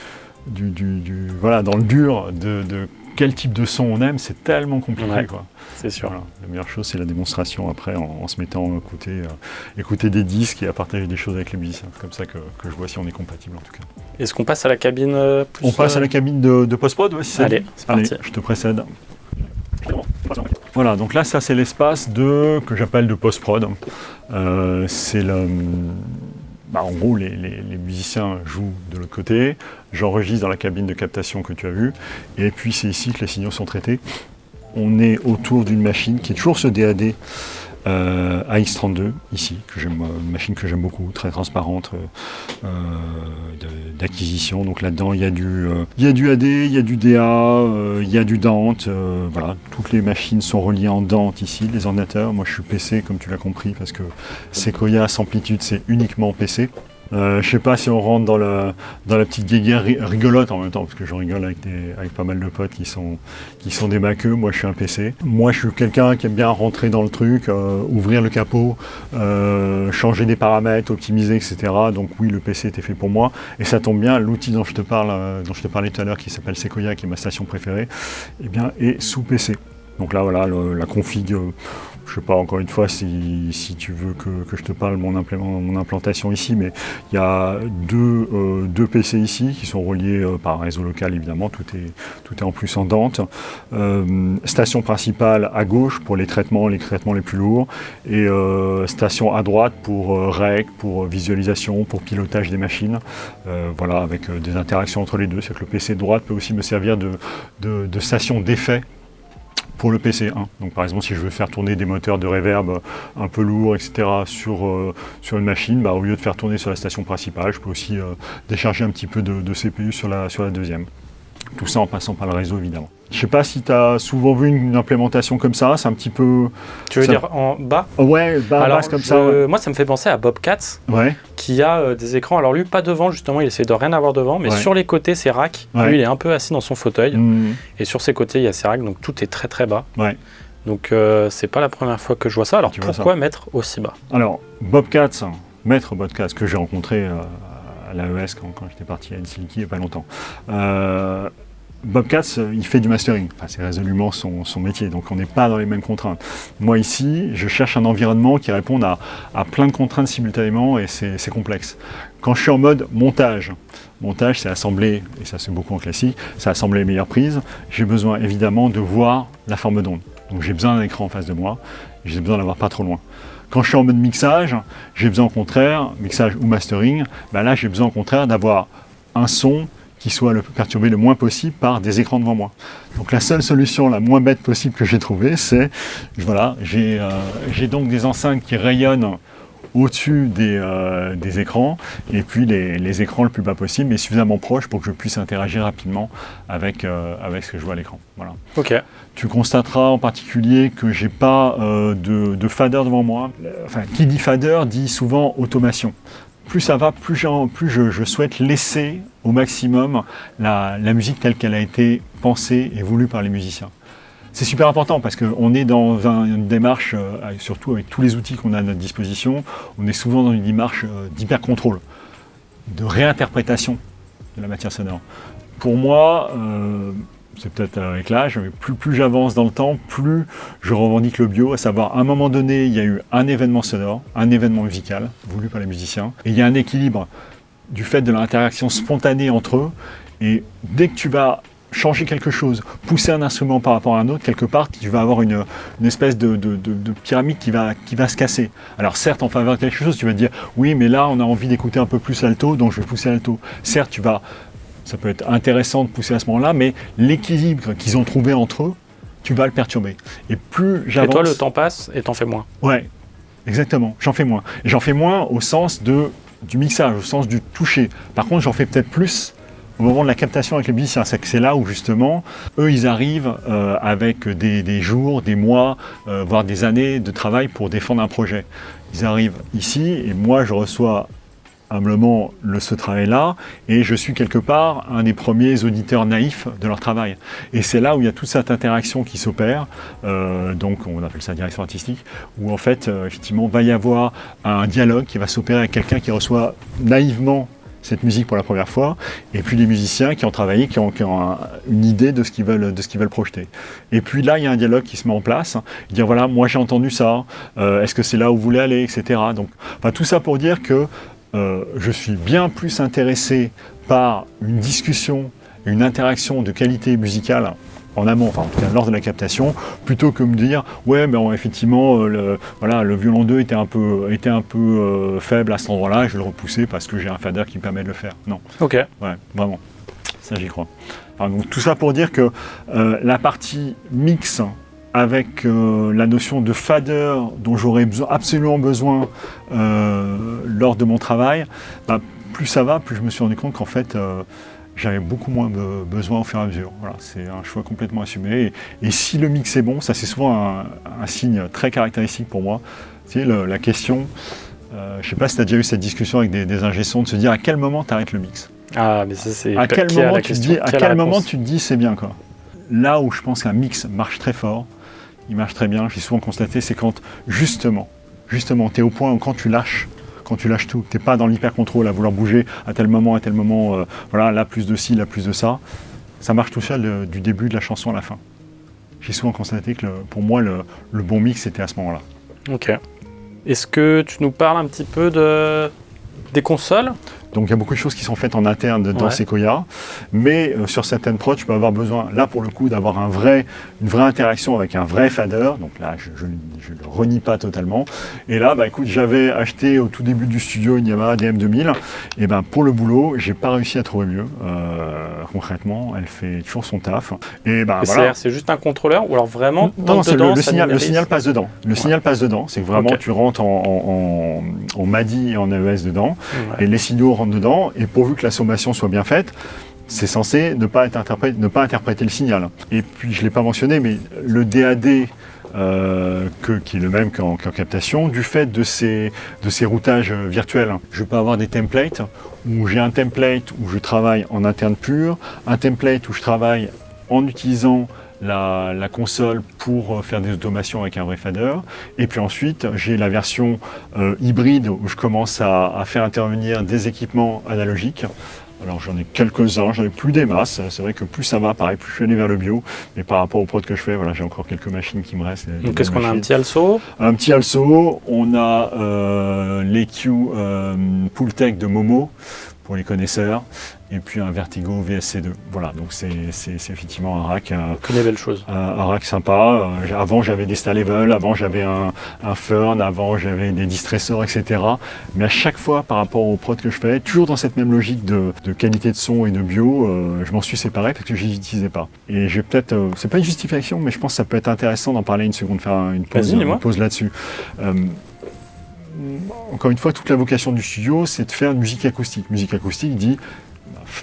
le dur de quel type de son on aime, c'est tellement compliqué. Ouais, quoi. C'est sûr. Voilà. La meilleure chose, c'est la démonstration après, en se mettant à écouter des disques et à partager des choses avec les musiciens. C'est comme ça que je vois si on est compatible en tout cas. Est-ce qu'on passe à la cabine On passe à la cabine de post-prod, ouais, si ça Allez, c'est parti. Je te précède. Voilà, donc là, ça c'est l'espace que j'appelle de post-prod. C'est en gros, les musiciens jouent de l'autre côté, j'enregistre dans la cabine de captation que tu as vue, et puis c'est ici que les signaux sont traités. On est autour d'une machine qui est toujours ce DAD AX32, ici, une machine que j'aime beaucoup, très transparente, d'acquisition. Donc là-dedans, il y a du AD, il y a du DA, il y a du Dante. Voilà, toutes les machines sont reliées en Dante ici, les ordinateurs. Moi, je suis PC, comme tu l'as compris, parce que Sequoia Samplitude, c'est uniquement PC. Je sais pas si on rentre dans la petite guéguerre rigolote en même temps, parce que je rigole avec pas mal de potes qui sont des maqueux. Moi, je suis un PC. Moi, je suis quelqu'un qui aime bien rentrer dans le truc, ouvrir le capot, changer des paramètres, optimiser, etc. Donc oui, le PC était fait pour moi. Et ça tombe bien, l'outil dont je te parlais tout à l'heure, qui s'appelle Sequoia, qui est ma station préférée, est sous PC. Donc là, voilà, la config... je je sais pas, encore une fois, si tu veux que je te parle mon implantation ici, mais il y a deux PC ici qui sont reliés par un réseau local, évidemment, tout est en plus en Dante. Station principale à gauche pour les traitements les plus lourds, et station à droite pour rec, pour visualisation, pour pilotage des machines, voilà, avec des interactions entre les deux. C'est que le PC de droite peut aussi me servir de station d'effet pour le PC 1. Donc par exemple, si je veux faire tourner des moteurs de reverb un peu lourds, etc. sur une machine, au lieu de faire tourner sur la station principale, je peux aussi décharger un petit peu de CPU sur la deuxième. Tout ça en passant par le réseau, évidemment. Je ne sais pas si tu as souvent vu une implémentation comme ça, c'est un petit peu... Tu veux dire en bas? Ouais, basse comme ça. Ouais. Moi, ça me fait penser à Bobcat, qui a des écrans. Alors lui, pas devant, justement, il essaie de rien avoir devant, mais sur les côtés, c'est rack. Lui, il est un peu assis dans son fauteuil, et sur ses côtés, il y a ses racks, donc tout est très très bas. Ouais. Donc c'est pas la première fois que je vois ça. Alors pourquoi mettre aussi bas? Alors, Bobcat, maître Bobcat, que j'ai rencontré à l'AES quand j'étais parti à Helsinki il n'y a pas longtemps. Bobcat, il fait du mastering, c'est résolument son métier, donc on n'est pas dans les mêmes contraintes. Moi ici, je cherche un environnement qui réponde à plein de contraintes simultanément, et c'est complexe. Quand je suis en mode montage, c'est assembler, et ça c'est beaucoup en classique, c'est assembler les meilleures prises, j'ai besoin évidemment de voir la forme d'onde. Donc j'ai besoin d'un écran en face de moi, j'ai besoin d'avoir pas trop loin. Quand je suis en mode mixage, j'ai besoin au contraire, mixage ou mastering, là j'ai besoin au contraire d'avoir un son qui soit perturbé le moins possible par des écrans devant moi. Donc la seule solution la moins bête possible que j'ai trouvée, c'est, voilà, j'ai donc des enceintes qui rayonnent au-dessus des écrans, et puis les écrans le plus bas possible, mais suffisamment proches pour que je puisse interagir rapidement avec ce que je vois à l'écran. Voilà. Ok. Tu constateras en particulier que j'ai pas de fader devant moi. Enfin, qui dit fader dit souvent automation. Plus ça va, plus je souhaite laisser au maximum la musique telle qu'elle a été pensée et voulue par les musiciens. C'est super important parce qu'on est dans une démarche, surtout avec tous les outils qu'on a à notre disposition, on est souvent dans une démarche d'hyper-contrôle, de réinterprétation de la matière sonore. Pour moi, c'est peut-être avec l'âge, mais plus j'avance dans le temps, plus je revendique le bio, à savoir à un moment donné, il y a eu un événement sonore, un événement musical, voulu par les musiciens, et il y a un équilibre du fait de l'interaction spontanée entre eux, et dès que tu vas changer quelque chose, pousser un instrument par rapport à un autre, quelque part, tu vas avoir une espèce de pyramide qui va se casser. Alors certes, en faveur de quelque chose, tu vas te dire, oui, mais là, on a envie d'écouter un peu plus l'alto, donc je vais pousser l'alto. Certes, ça peut être intéressant de pousser à ce moment-là, mais l'équilibre qu'ils ont trouvé entre eux, tu vas le perturber. Et plus j'avance... Et toi, le temps passe et t'en fais moins. Ouais, exactement, j'en fais moins. Et j'en fais moins au sens du mixage, au sens du toucher. Par contre, j'en fais peut-être plus au moment de la captation avec les musiciens. C'est là où justement, eux, ils arrivent avec des jours, des mois, voire des années de travail pour défendre un projet. Ils arrivent ici et moi, je reçois humblement ce travail-là, et je suis quelque part un des premiers auditeurs naïfs de leur travail. Et c'est là où il y a toute cette interaction qui s'opère, donc on appelle ça direction artistique, où en fait, effectivement, va y avoir un dialogue qui va s'opérer avec quelqu'un qui reçoit naïvement cette musique pour la première fois, et puis les musiciens qui ont travaillé, qui ont une idée de ce qu'ils veulent projeter. Et puis là, il y a un dialogue qui se met en place, dire voilà, moi j'ai entendu ça, est-ce que c'est là où vous voulez aller, etc. Donc, tout ça pour dire que je suis bien plus intéressé par une discussion, une interaction de qualité musicale en amont, en tout cas lors de la captation, plutôt que me dire ouais, effectivement, le violon 2 était un peu faible à cet endroit-là, je vais le repousser parce que j'ai un fader qui me permet de le faire. Non. Ok. Ouais, vraiment. Ça, j'y crois. Donc, tout ça pour dire que la partie mix avec la notion de fader dont j'aurais absolument besoin lors de mon travail, plus ça va, plus je me suis rendu compte qu'en fait, j'avais beaucoup moins besoin au fur et à mesure. Voilà, c'est un choix complètement assumé. Et si le mix est bon, ça c'est souvent un signe très caractéristique pour moi. Tu sais, la question, je ne sais pas si tu as déjà eu cette discussion avec des ingé-sons, de se dire à quel moment tu arrêtes le mix. Ah, mais ça c'est... À quel moment tu te dis c'est bien, quoi. Là où je pense qu'un mix marche très fort, il marche très bien, j'ai souvent constaté, c'est quand justement, tu es au point où quand tu lâches tout, tu n'es pas dans l'hyper-contrôle à vouloir bouger à tel moment, voilà, là plus de ci, là plus de ça, ça marche tout seul du début de la chanson à la fin. j'ai souvent constaté que pour moi, le bon mix, c'était à ce moment-là. Ok. Est-ce que tu nous parles un petit peu des consoles ? Donc il y a beaucoup de choses qui sont faites en interne dans Sequoia, mais sur certaines prods, tu peux avoir besoin, là pour le coup, d'avoir une vraie interaction avec un vrai fader. Donc là, je ne le renie pas totalement. Et là, écoute, j'avais acheté au tout début du studio une Yamaha DM2000. Et pour le boulot, j'ai pas réussi à trouver mieux. Concrètement, elle fait toujours son taf. Et voilà. C'est juste un contrôleur ou alors vraiment Non, c'est le signal passe dedans. Le signal passe dedans. C'est que vraiment tu rentres en MADI et en AES dedans, et les signaux dedans, et pourvu que la sommation soit bien faite, c'est censé ne pas interpréter le signal. Et puis, je ne l'ai pas mentionné, mais le DAD, qui est le même qu'en captation, du fait de ces routages virtuels, je peux avoir des templates où j'ai un template où je travaille en interne pur, un template où je travaille en utilisant la console pour faire des automations avec un vrai fader. Et puis ensuite, j'ai la version hybride où je commence à faire intervenir des équipements analogiques. Alors j'en ai quelques-uns, j'en ai plus des masses. C'est vrai que plus ça va, pareil, plus je suis allé vers le bio. Mais par rapport aux prods que je fais, voilà, j'ai encore quelques machines qui me restent. Donc qu'est-ce qu'on a, un petit Also ? Un petit Also, on a l'EQ Pooltech de Momo, pour les connaisseurs, et puis un Vertigo VSC2. Voilà, donc c'est effectivement un rack. Que des belles choses. Un rack sympa. Avant, j'avais des Sta-Level, avant, j'avais un Fern, avant, j'avais des distressors, etc. Mais à chaque fois, par rapport aux prods que je fais, toujours dans cette même logique de qualité de son et de bio, je m'en suis séparé parce que je n'utilisais pas. Et j'ai peut-être, c'est pas une justification, mais je pense que ça peut être intéressant d'en parler une seconde, faire une pause là-dessus. Encore une fois, toute la vocation du studio, c'est de faire une musique acoustique. Musique acoustique dit,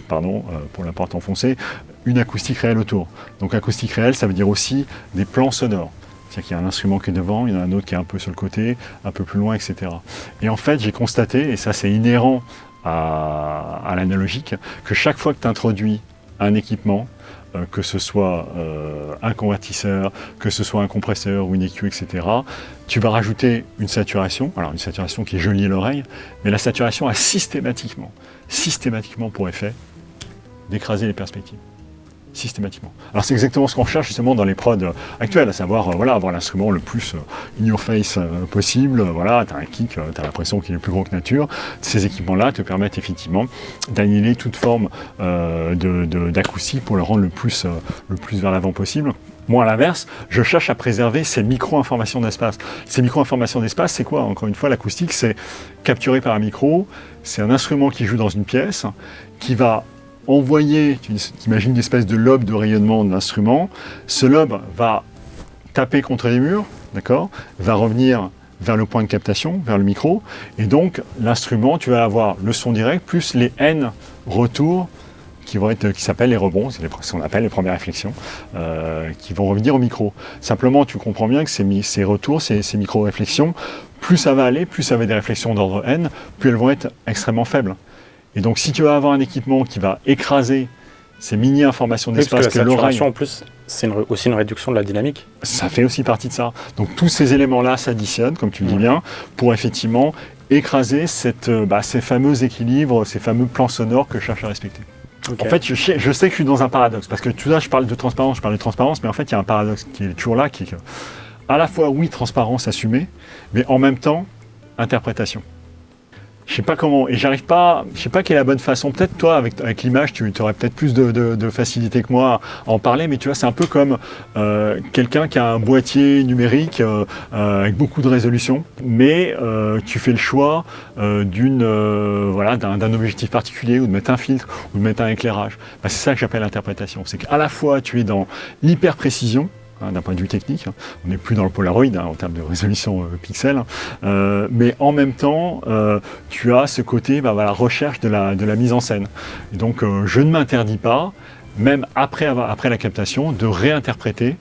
pardon pour la porte enfoncée, une acoustique réelle autour. Donc acoustique réelle, ça veut dire aussi des plans sonores. C'est-à-dire qu'il y a un instrument qui est devant, il y en a un autre qui est un peu sur le côté, un peu plus loin, etc. Et en fait, j'ai constaté, et ça c'est inhérent à l'analogique, que chaque fois que tu introduis un équipement, que ce soit un convertisseur, que ce soit un compresseur ou une EQ, etc., tu vas rajouter une saturation, alors une saturation qui est jolie à l'oreille, mais la saturation a systématiquement pour effet d'écraser les perspectives. Systématiquement. Alors c'est exactement ce qu'on recherche justement dans les prods actuels, à savoir avoir l'instrument le plus in your face possible. Voilà, tu as un kick, tu as l'impression qu'il est plus gros que nature. Ces équipements-là te permettent effectivement d'annihiler toute forme d'acoustique pour le rendre le plus vers l'avant possible. Moi, à l'inverse, je cherche à préserver ces micro-informations d'espace. Ces micro-informations d'espace, c'est quoi ? Encore une fois, l'acoustique, c'est capturé par un micro, c'est un instrument qui joue dans une pièce, qui va envoyer, tu imagines une espèce de lobe de rayonnement de l'instrument. Ce lobe va taper contre les murs, d'accord, va revenir vers le point de captation, vers le micro, et donc l'instrument, tu vas avoir le son direct plus les N retours qui s'appellent les rebonds, c'est ce qu'on appelle les premières réflexions, qui vont revenir au micro. Simplement, tu comprends bien que ces retours, ces micro-réflexions, plus ça va aller, plus ça va être des réflexions d'ordre N, plus elles vont être extrêmement faibles. Et donc, si tu vas avoir un équipement qui va écraser ces mini-informations d'espace que l'oreille... en plus, c'est aussi une réduction de la dynamique. Ça fait aussi partie de ça. Donc, tous ces éléments-là s'additionnent, comme tu le dis bien, pour effectivement écraser ces fameux équilibres, ces fameux plans sonores que je cherche à respecter. Okay. En fait, je sais que je suis dans un paradoxe, parce que tout ça, je parle de transparence, mais en fait, il y a un paradoxe qui est toujours là, qui est que, à la fois, oui, transparence assumée, mais en même temps, interprétation. Je sais pas comment, et je sais pas quelle est la bonne façon. Peut-être toi, avec l'image, tu aurais peut-être plus de facilité que moi à en parler, mais tu vois, c'est un peu comme quelqu'un qui a un boîtier numérique avec beaucoup de résolution, mais tu fais le choix d'un objectif particulier, ou de mettre un filtre, ou de mettre un éclairage. C'est ça que j'appelle l'interprétation. C'est qu'à la fois, tu es dans l'hyper-précision, d'un point de vue technique, on n'est plus dans le Polaroid en termes de résolution pixels, mais en même temps, tu as ce côté recherche de la mise en scène. Et donc, je ne m'interdis pas, même après la captation, de réinterpréter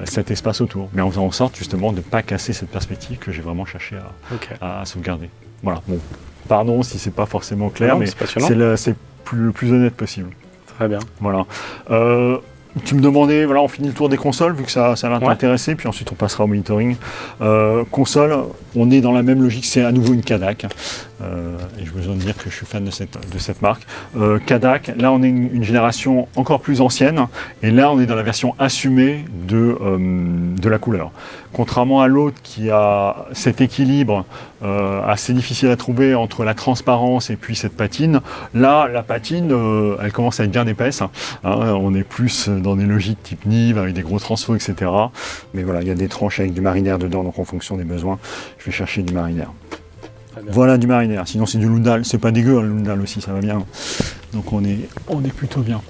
cet espace autour, mais en faisant en sorte justement de ne pas casser cette perspective que j'ai vraiment cherché à sauvegarder. Voilà, bon, pardon si c'est pas forcément clair, mais c'est le plus honnête possible. Très bien. Voilà. Tu me demandais, on finit le tour des consoles, vu que ça va t'intéresser, puis ensuite on passera au monitoring. Console, on est dans la même logique, c'est à nouveau une Cadac. et j'ai besoin de dire que je suis fan de cette marque. Kadak, là on est une génération encore plus ancienne, et là on est dans la version assumée de la couleur. Contrairement à l'autre qui a cet équilibre assez difficile à trouver entre la transparence et puis cette patine, là la patine elle commence à être bien épaisse, hein. On est plus dans des logiques type Nive avec des gros transfos, etc. Mais voilà, il y a des tranches avec du marinaire dedans, donc en fonction des besoins, je vais chercher du marinaire. Voilà du marinaire, sinon c'est du Lundal, c'est pas dégueu, hein, le Lundal aussi, ça va bien. Donc on est plutôt bien.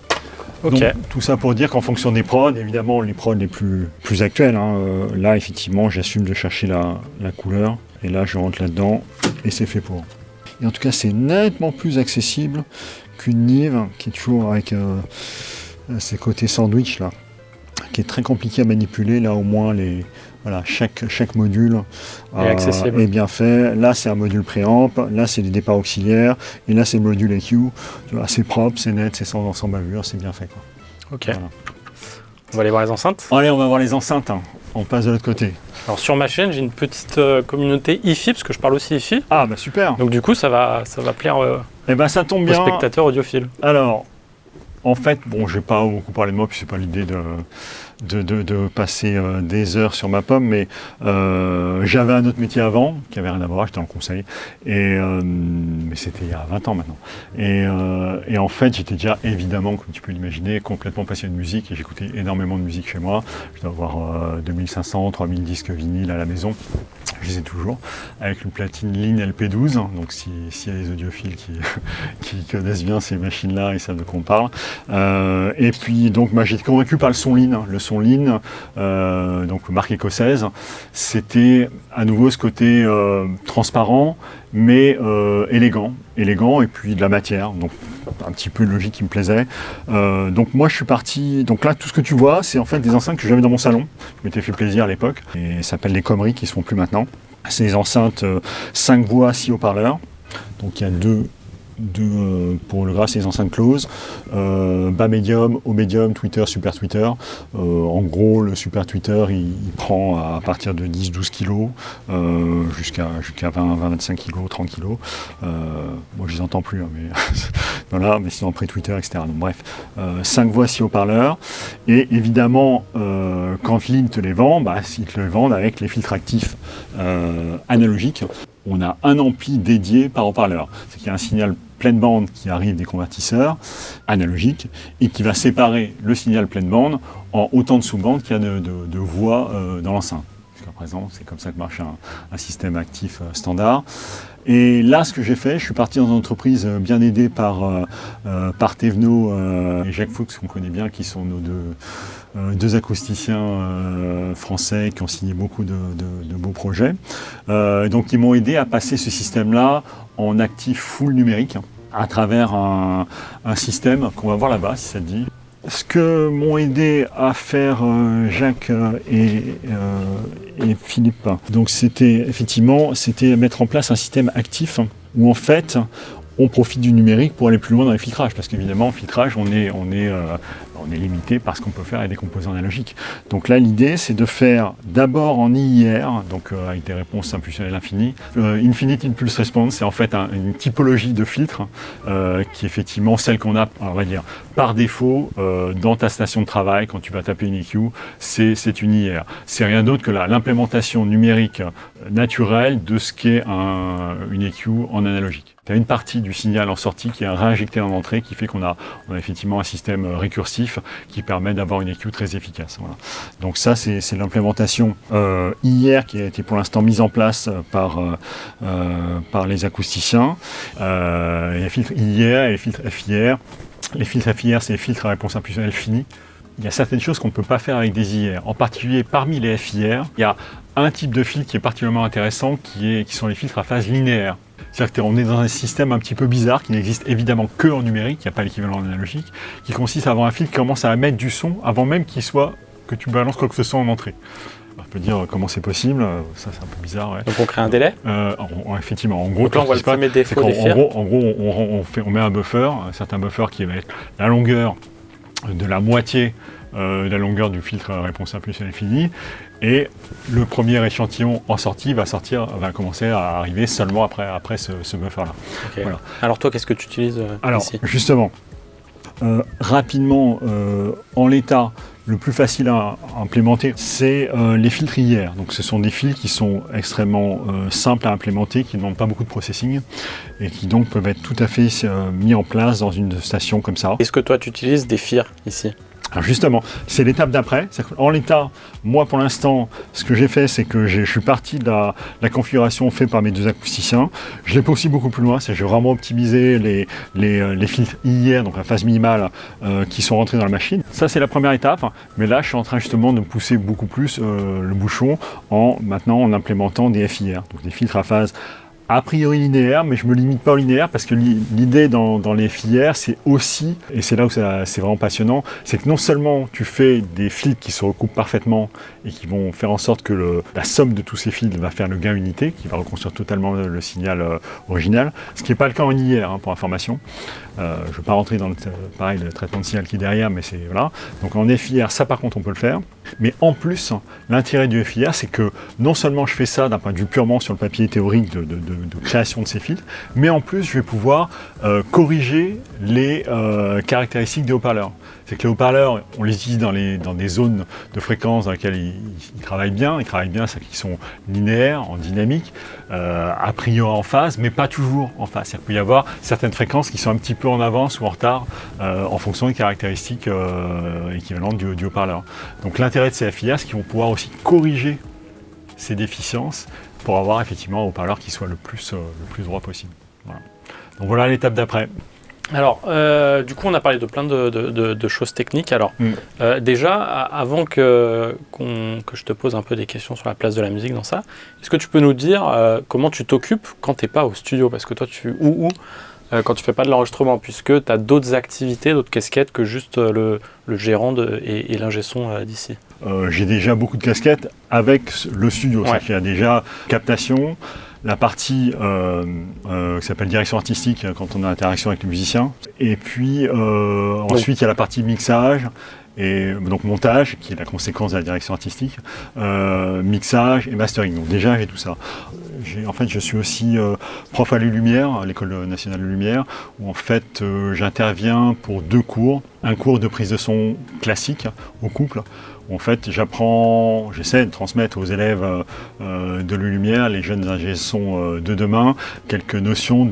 Okay. Donc, tout ça pour dire qu'en fonction des prods, évidemment les prods les plus actuels, hein, là effectivement j'assume de chercher la couleur, et là je rentre là-dedans, et c'est fait pour. Et en tout cas c'est nettement plus accessible qu'une Nive, qui est toujours avec ces côtés sandwich là, qui est très compliqué à manipuler. Là au moins chaque module est bien fait. Là c'est un module préamp, là c'est des départs auxiliaires, et là c'est le module EQ. Tu vois, c'est propre, c'est net, c'est sans bavure, c'est bien fait, quoi. Ok. Voilà. On va aller voir les enceintes. Allez, on va voir les enceintes, hein. On passe de l'autre côté. Alors sur ma chaîne, j'ai une petite communauté hi-fi, parce que je parle aussi hi-fi. Ah bah super. Donc du coup ça va plaire ça tombe bien aux spectateurs audiophiles. Alors, en fait, bon, je vais pas beaucoup parler de moi, puis c'est pas l'idée de passer des heures sur ma pomme, mais j'avais un autre métier avant, qui avait rien à voir, j'étais en conseil, mais c'était il y a 20 ans maintenant. Et en fait, j'étais déjà, évidemment, comme tu peux l'imaginer, complètement passionné de musique, et j'écoutais énormément de musique chez moi. Je dois avoir 2500, 3000 disques vinyles à la maison. Je les ai toujours, avec une platine Line LP12, donc s'il y a des audiophiles qui connaissent bien ces machines-là, ils savent de quoi on parle. Et puis, donc, j'ai été convaincu par le son Line. Le son Line, donc marque écossaise, c'était à nouveau ce côté transparent, mais élégant, et puis de la matière, donc un petit peu de logique qui me plaisait. Donc moi je suis parti, donc là tout ce que tu vois c'est en fait des enceintes que j'avais dans mon salon, je m'étais fait plaisir à l'époque, et ça s'appelle les Comrie, qui ne se font plus maintenant. C'est des enceintes 5 voix, 6 haut-parleurs, donc il y a deux pour le gras, c'est les enceintes closes, bas médium, haut médium, tweeter, super tweeter. En gros, le super tweeter, il prend à partir de 10-12 kg jusqu'à 20-25 kg, 30 kg. Moi, je les entends plus, hein, mais voilà, mais sinon après tweeter, etc. Donc bref, 5 voix, 6 haut-parleurs. Et évidemment, quand Line te les vend, ils te les vendent avec les filtres actifs analogiques. On a un ampli dédié par haut-parleur. C'est qu'il y a un signal pleine bande qui arrive des convertisseurs analogiques et qui va séparer le signal pleine bande en autant de sous-bandes qu'il y a de voix dans l'enceinte. Jusqu'à présent, c'est comme ça que marche un système actif standard. Et là, ce que j'ai fait, je suis parti dans une entreprise bien aidée par Thévenot et Jacques Fuchs, qu'on connaît bien, qui sont nos deux acousticiens français qui ont signé beaucoup de beaux projets. Donc, ils m'ont aidé à passer ce système-là en actif full numérique à travers un système qu'on va voir là-bas, si ça te dit. Ce que m'ont aidé à faire Jacques et Philippe, donc c'était mettre en place un système actif où en fait on profite du numérique pour aller plus loin dans les filtrages, parce qu'évidemment en filtrage on est limité par ce qu'on peut faire avec des composants analogiques. Donc là l'idée c'est de faire d'abord en IIR, donc avec des réponses impulsionnelles infinies. Infinite Impulse Response, c'est en fait une typologie de filtre qui est effectivement celle qu'on a, on va dire, par défaut dans ta station de travail quand tu vas taper une EQ, c'est une IIR. C'est rien d'autre que l'implémentation numérique naturelle de ce qu'est une EQ en analogique. Tu as une partie du signal en sortie qui est réinjectée en entrée, qui fait qu'on a effectivement un système récursif qui permet d'avoir une EQ très efficace. Voilà. Donc ça, c'est l'implémentation IIR qui a été pour l'instant mise en place par les acousticiens. Il y a les filtres IIR et les filtres FIR. Les filtres FIR, c'est les filtres à réponse impulsionnelle finie. Il y a certaines choses qu'on ne peut pas faire avec des IIR. En particulier, parmi les FIR, il y a un type de filtre qui est particulièrement intéressant, qui sont les filtres à phase linéaire. C'est-à-dire qu'on est dans un système un petit peu bizarre qui n'existe évidemment que en numérique, il n'y a pas l'équivalent en analogique, qui consiste à avoir un filtre qui commence à émettre du son avant même que tu balances quoi que ce soit en entrée. Alors, on peut dire comment c'est possible, ça c'est un peu bizarre. Ouais. Donc on crée un délai effectivement, en gros, donc là on voit le premier défaut des FIR. En gros, on met un buffer, un certain buffer qui va être la longueur de la moitié de la longueur du filtre réponse impulsionnelle finie. Et le premier échantillon en sortie va commencer à arriver seulement après ce buffer-là. Okay. Voilà. Alors toi, qu'est-ce que tu utilises ici ? Justement, rapidement, en l'état, le plus facile à implémenter, c'est les filtres IR. Donc ce sont des filtres qui sont extrêmement simples à implémenter, qui ne demandent pas beaucoup de processing et qui donc peuvent être tout à fait mis en place dans une station comme ça. Est-ce que toi tu utilises des FIR ici ? Alors justement, c'est l'étape d'après. En l'état, moi pour l'instant, ce que j'ai fait, c'est que je suis parti de la configuration faite par mes 2 acousticiens. Je l'ai poussé beaucoup plus loin, j'ai vraiment optimisé les filtres IR, donc la phase minimale, qui sont rentrés dans la machine. Ça, c'est la première étape, mais là, je suis en train justement de pousser beaucoup plus le bouchon maintenant en implémentant des FIR, donc des filtres à phase a priori linéaire, mais je ne me limite pas au linéaire parce que l'idée dans les FIR, c'est aussi, et c'est là où c'est vraiment passionnant, c'est que non seulement tu fais des filtres qui se recoupent parfaitement et qui vont faire en sorte que la somme de tous ces filtres va faire le gain unité, qui va reconstruire totalement le signal original, ce qui n'est pas le cas en IR, pour information. Je ne vais pas rentrer dans le traitement de signal qui est derrière, mais c'est voilà. Donc en FIR, ça par contre on peut le faire. Mais en plus, l'intérêt du FIR, c'est que non seulement je fais ça d'un point de vue purement sur le papier théorique de création de ces filtres, mais en plus je vais pouvoir corriger les caractéristiques des haut-parleurs. C'est que les haut-parleurs, on les utilise dans des zones de fréquence dans lesquelles ils travaillent bien. Ils travaillent bien, c'est qu'ils sont linéaires, en dynamique, a priori en phase, mais pas toujours en phase. Il peut y avoir certaines fréquences qui sont un petit peu en avance ou en retard en fonction des caractéristiques équivalentes du haut-parleur. Donc l'intérêt de ces FIR, c'est qu'ils vont pouvoir aussi corriger ces déficiences pour avoir effectivement un haut-parleur qui soit le plus droit possible. Voilà. Donc voilà l'étape d'après. Alors, du coup, on a parlé de plein de choses techniques. Alors, déjà, avant que je te pose un peu des questions sur la place de la musique dans ça, est-ce que tu peux nous dire comment tu t'occupes quand tu n'es pas au studio ? Parce que toi, quand tu fais pas de l'enregistrement, puisque tu as d'autres activités, d'autres casquettes que juste le gérant et l'ingé son d'ici. J'ai déjà beaucoup de casquettes avec le studio. Ouais. Il y a déjà captation, la partie qui s'appelle direction artistique quand on a interaction avec les musiciens. Et puis ensuite, il y a la partie mixage. Et donc montage, qui est la conséquence de la direction artistique, mixage et mastering. Donc déjà, j'ai tout ça. Je suis aussi prof à l'E-Lumière, à l'École nationale de Lumière, où en fait, j'interviens pour 2 cours. Un cours de prise de son classique au couple, où en fait, j'essaie de transmettre aux élèves de l'E-Lumière, les jeunes ingé son de demain, quelques notions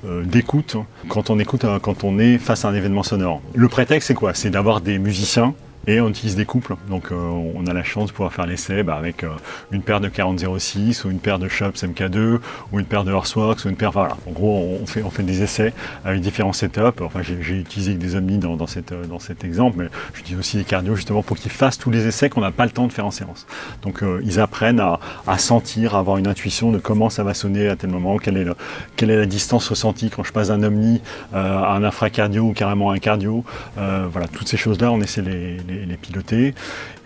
d'écoute quand on est face à un événement sonore. Le prétexte, c'est quoi ? C'est d'avoir des musiciens. Et on utilise des couples, donc on a la chance de pouvoir faire l'essai avec une paire de 4006 ou une paire de Chops MK2 ou une paire de Horseworks ou une paire... Voilà. En gros, on fait des essais avec différents setups. Enfin, j'ai utilisé des Omni dans cet exemple, mais j'utilise aussi des cardios justement pour qu'ils fassent tous les essais qu'on n'a pas le temps de faire en séance. Donc ils apprennent à sentir, à avoir une intuition de comment ça va sonner à tel moment, quelle est la distance ressentie quand je passe d'un Omni à un infracardio ou carrément à un cardio. Voilà, toutes ces choses-là, on essaie les piloter.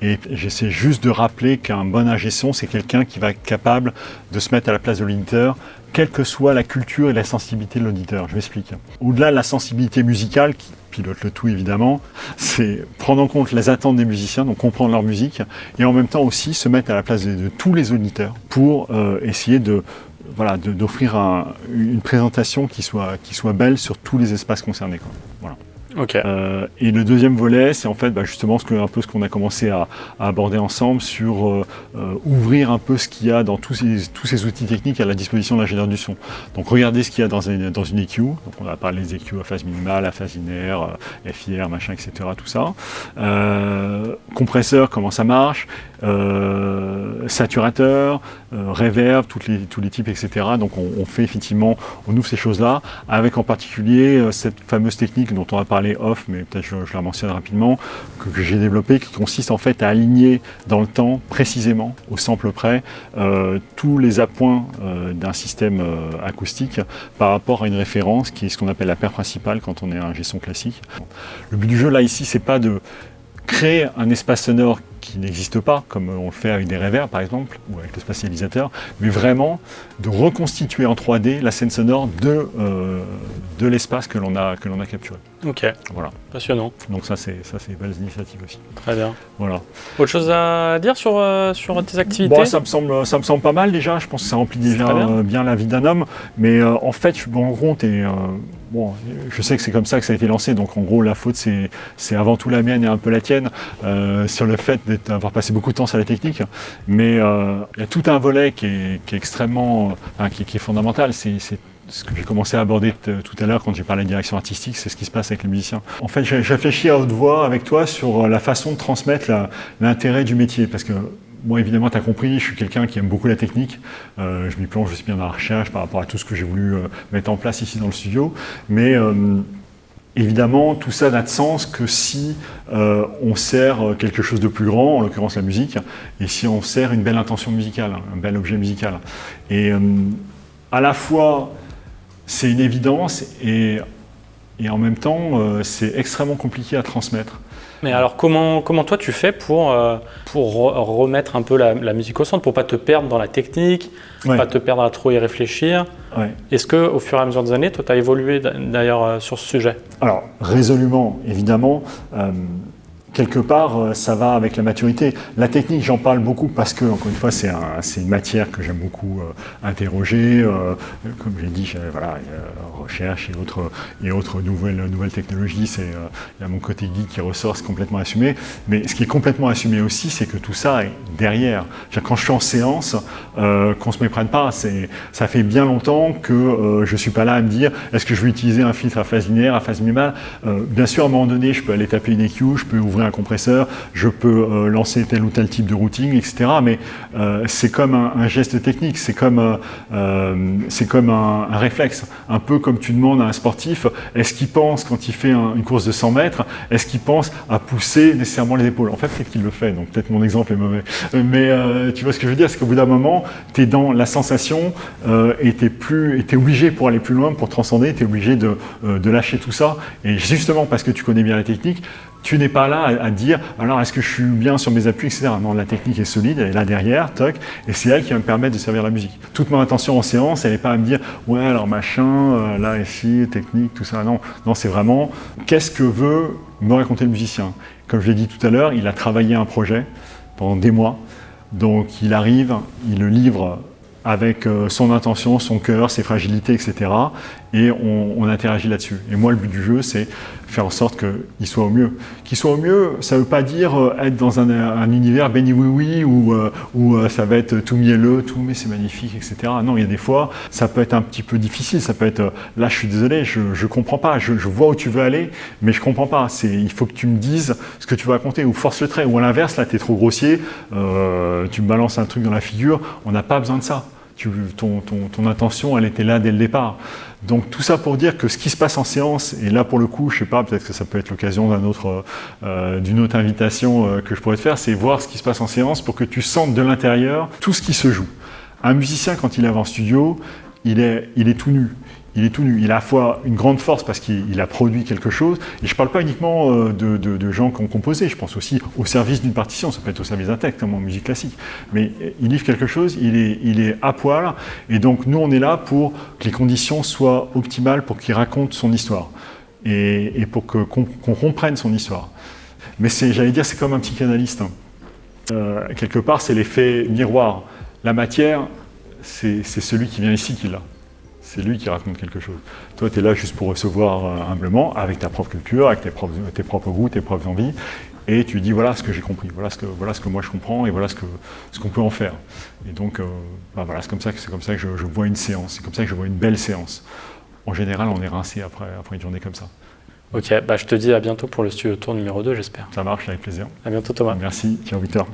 Et j'essaie juste de rappeler qu'un bon ingé son, c'est quelqu'un qui va être capable de se mettre à la place de l'auditeur, quelle que soit la culture et la sensibilité de l'auditeur. Je m'explique. Au-delà de la sensibilité musicale, qui pilote le tout évidemment, c'est prendre en compte les attentes des musiciens, donc comprendre leur musique, et en même temps aussi se mettre à la place de tous les auditeurs pour essayer d'offrir une présentation qui soit belle sur tous les espaces concernés, quoi. Voilà. Okay. Et le deuxième volet, c'est en fait justement un peu ce qu'on a commencé à aborder ensemble sur ouvrir un peu ce qu'il y a dans tous ces outils techniques à la disposition de l'ingénieur du son. Donc regardez ce qu'il y a dans une EQ. Donc on a parlé des EQ à phase minimale, à phase linéaire, FIR, machin, etc. Tout ça. Compresseur, comment ça marche, saturateur, reverb, tous les types, etc. Donc on fait effectivement, on ouvre ces choses-là, avec en particulier cette fameuse technique dont on a parlé off, mais peut-être je la mentionne rapidement, que j'ai développée, qui consiste en fait à aligner dans le temps, précisément, au sample près, tous les appoints d'un système acoustique par rapport à une référence qui est ce qu'on appelle la paire principale quand on est un ingé son classique. Le but du jeu là ici, c'est pas de créer un espace sonore qui n'existe pas, comme on le fait avec des reverbs par exemple, ou avec le spatialisateur, mais vraiment de reconstituer en 3D la scène sonore de l'espace que l'on a capturé. Ok, voilà. Passionnant. Donc ça c'est une belle initiative aussi. Très bien. Voilà. Autre chose à dire sur tes activités? Ça me semble pas mal déjà, je pense que ça remplit déjà bien la vie d'un homme, mais en fait, en gros, je sais que c'est comme ça que ça a été lancé, donc en gros la faute c'est avant tout la mienne et un peu la tienne sur le fait d'avoir passé beaucoup de temps sur la technique, mais il y a tout un volet qui est extrêmement, qui est fondamental, c'est ce que j'ai commencé à aborder tout à l'heure quand j'ai parlé de direction artistique, c'est ce qui se passe avec les musiciens. En fait, j'ai réfléchi à haute voix avec toi sur la façon de transmettre l'intérêt du métier, parce que moi, évidemment, tu as compris, je suis quelqu'un qui aime beaucoup la technique. Je m'y plonge aussi bien dans la recherche par rapport à tout ce que j'ai voulu mettre en place ici dans le studio. Mais évidemment, tout ça n'a de sens que si on sert quelque chose de plus grand, en l'occurrence la musique, et si on sert une belle intention musicale, un bel objet musical. Et à la fois, c'est une évidence et en même temps, c'est extrêmement compliqué à transmettre. Mais alors comment toi tu fais pour remettre un peu la musique au centre, pour pas te perdre dans la technique, pas te perdre à trop y réfléchir? Est-ce qu'au fur et à mesure des années, toi tu as évolué d'ailleurs sur ce sujet? Alors résolument, évidemment. Quelque part, ça va avec la maturité. La technique, j'en parle beaucoup parce que, encore une fois, c'est une matière que j'aime beaucoup interroger. Comme j'ai dit, recherche et autres nouvelles technologies, il y a mon côté geek qui ressort, c'est complètement assumé. Mais ce qui est complètement assumé aussi, c'est que tout ça est derrière. Quand je suis en séance, qu'on se méprenne pas, ça fait bien longtemps que je suis pas là à me dire est-ce que je vais utiliser un filtre à phase linéaire, à phase minimale. Bien sûr, à un moment donné, je peux aller taper une EQ, je peux ouvrir un compresseur, je peux lancer tel ou tel type de routing, etc. Mais c'est comme un geste technique, c'est comme un réflexe. Un peu comme tu demandes à un sportif, est-ce qu'il pense, quand il fait une course de 100 mètres, est-ce qu'il pense à pousser nécessairement les épaules? En fait, peut-être qu'il le fait, donc peut-être mon exemple est mauvais. Mais tu vois ce que je veux dire, c'est qu'au bout d'un moment, tu es dans la sensation et tu es obligé, pour aller plus loin, pour transcender, tu es obligé de lâcher tout ça. Et justement, parce que tu connais bien la technique, tu n'es pas là à dire alors est-ce que je suis bien sur mes appuis, etc. Non, la technique est solide, elle est là derrière, toc, et c'est elle qui va me permettre de servir la musique. Toute mon attention en séance, elle n'est pas à me dire ouais alors machin, là ici, technique, tout ça. Non, c'est vraiment qu'est-ce que veut me raconter le musicien. Comme je l'ai dit tout à l'heure, il a travaillé un projet pendant des mois, donc il arrive, il le livre avec son intention, son cœur, ses fragilités, etc. Et on interagit là-dessus. Et moi, le but du jeu, c'est faire en sorte qu'il soit au mieux. Qu'il soit au mieux, ça ne veut pas dire être dans un univers béni oui où ça va être tout mielleux, tout mais c'est magnifique, etc. Non, il y a des fois, ça peut être un petit peu difficile. Ça peut être, là, je suis désolé, je ne comprends pas. Je vois où tu veux aller, mais je ne comprends pas. Il faut que tu me dises ce que tu veux raconter, ou force le trait. Ou à l'inverse, là, tu es trop grossier, tu me balances un truc dans la figure. On n'a pas besoin de ça. Ton intention, elle était là dès le départ. Donc tout ça pour dire que ce qui se passe en séance, et là pour le coup, je sais pas, peut-être que ça peut être l'occasion d'une autre invitation que je pourrais te faire, c'est voir ce qui se passe en séance pour que tu sentes de l'intérieur tout ce qui se joue. Un musicien, quand il est en studio, il est tout nu. Il est tout nu. Il a à la fois une grande force parce qu'il a produit quelque chose. Et je ne parle pas uniquement de gens qui ont composé. Je pense aussi au service d'une partition. Ça peut être au service d'un texte, comme en musique classique. Mais il livre quelque chose, il est à poil. Et donc, nous, on est là pour que les conditions soient optimales pour qu'il raconte son histoire. Et pour qu'on comprenne son histoire. Mais j'allais dire, c'est comme un psychanalyste. Quelque part, c'est l'effet miroir. La matière, c'est celui qui vient ici qui l'a. C'est lui qui raconte quelque chose. Toi, tu es là juste pour recevoir humblement, avec ta propre culture, avec tes propres goûts, tes propres envies, et tu dis voilà ce que j'ai compris, voilà ce que moi je comprends, et voilà ce qu'on peut en faire. Et donc, voilà, c'est comme ça que je vois une séance, c'est comme ça que je vois une belle séance. En général, on est rincé après une journée comme ça. Ok, je te dis à bientôt pour le Studio Tour numéro 2, j'espère. Ça marche, avec plaisir. À bientôt Thomas. Merci, ciao Victor.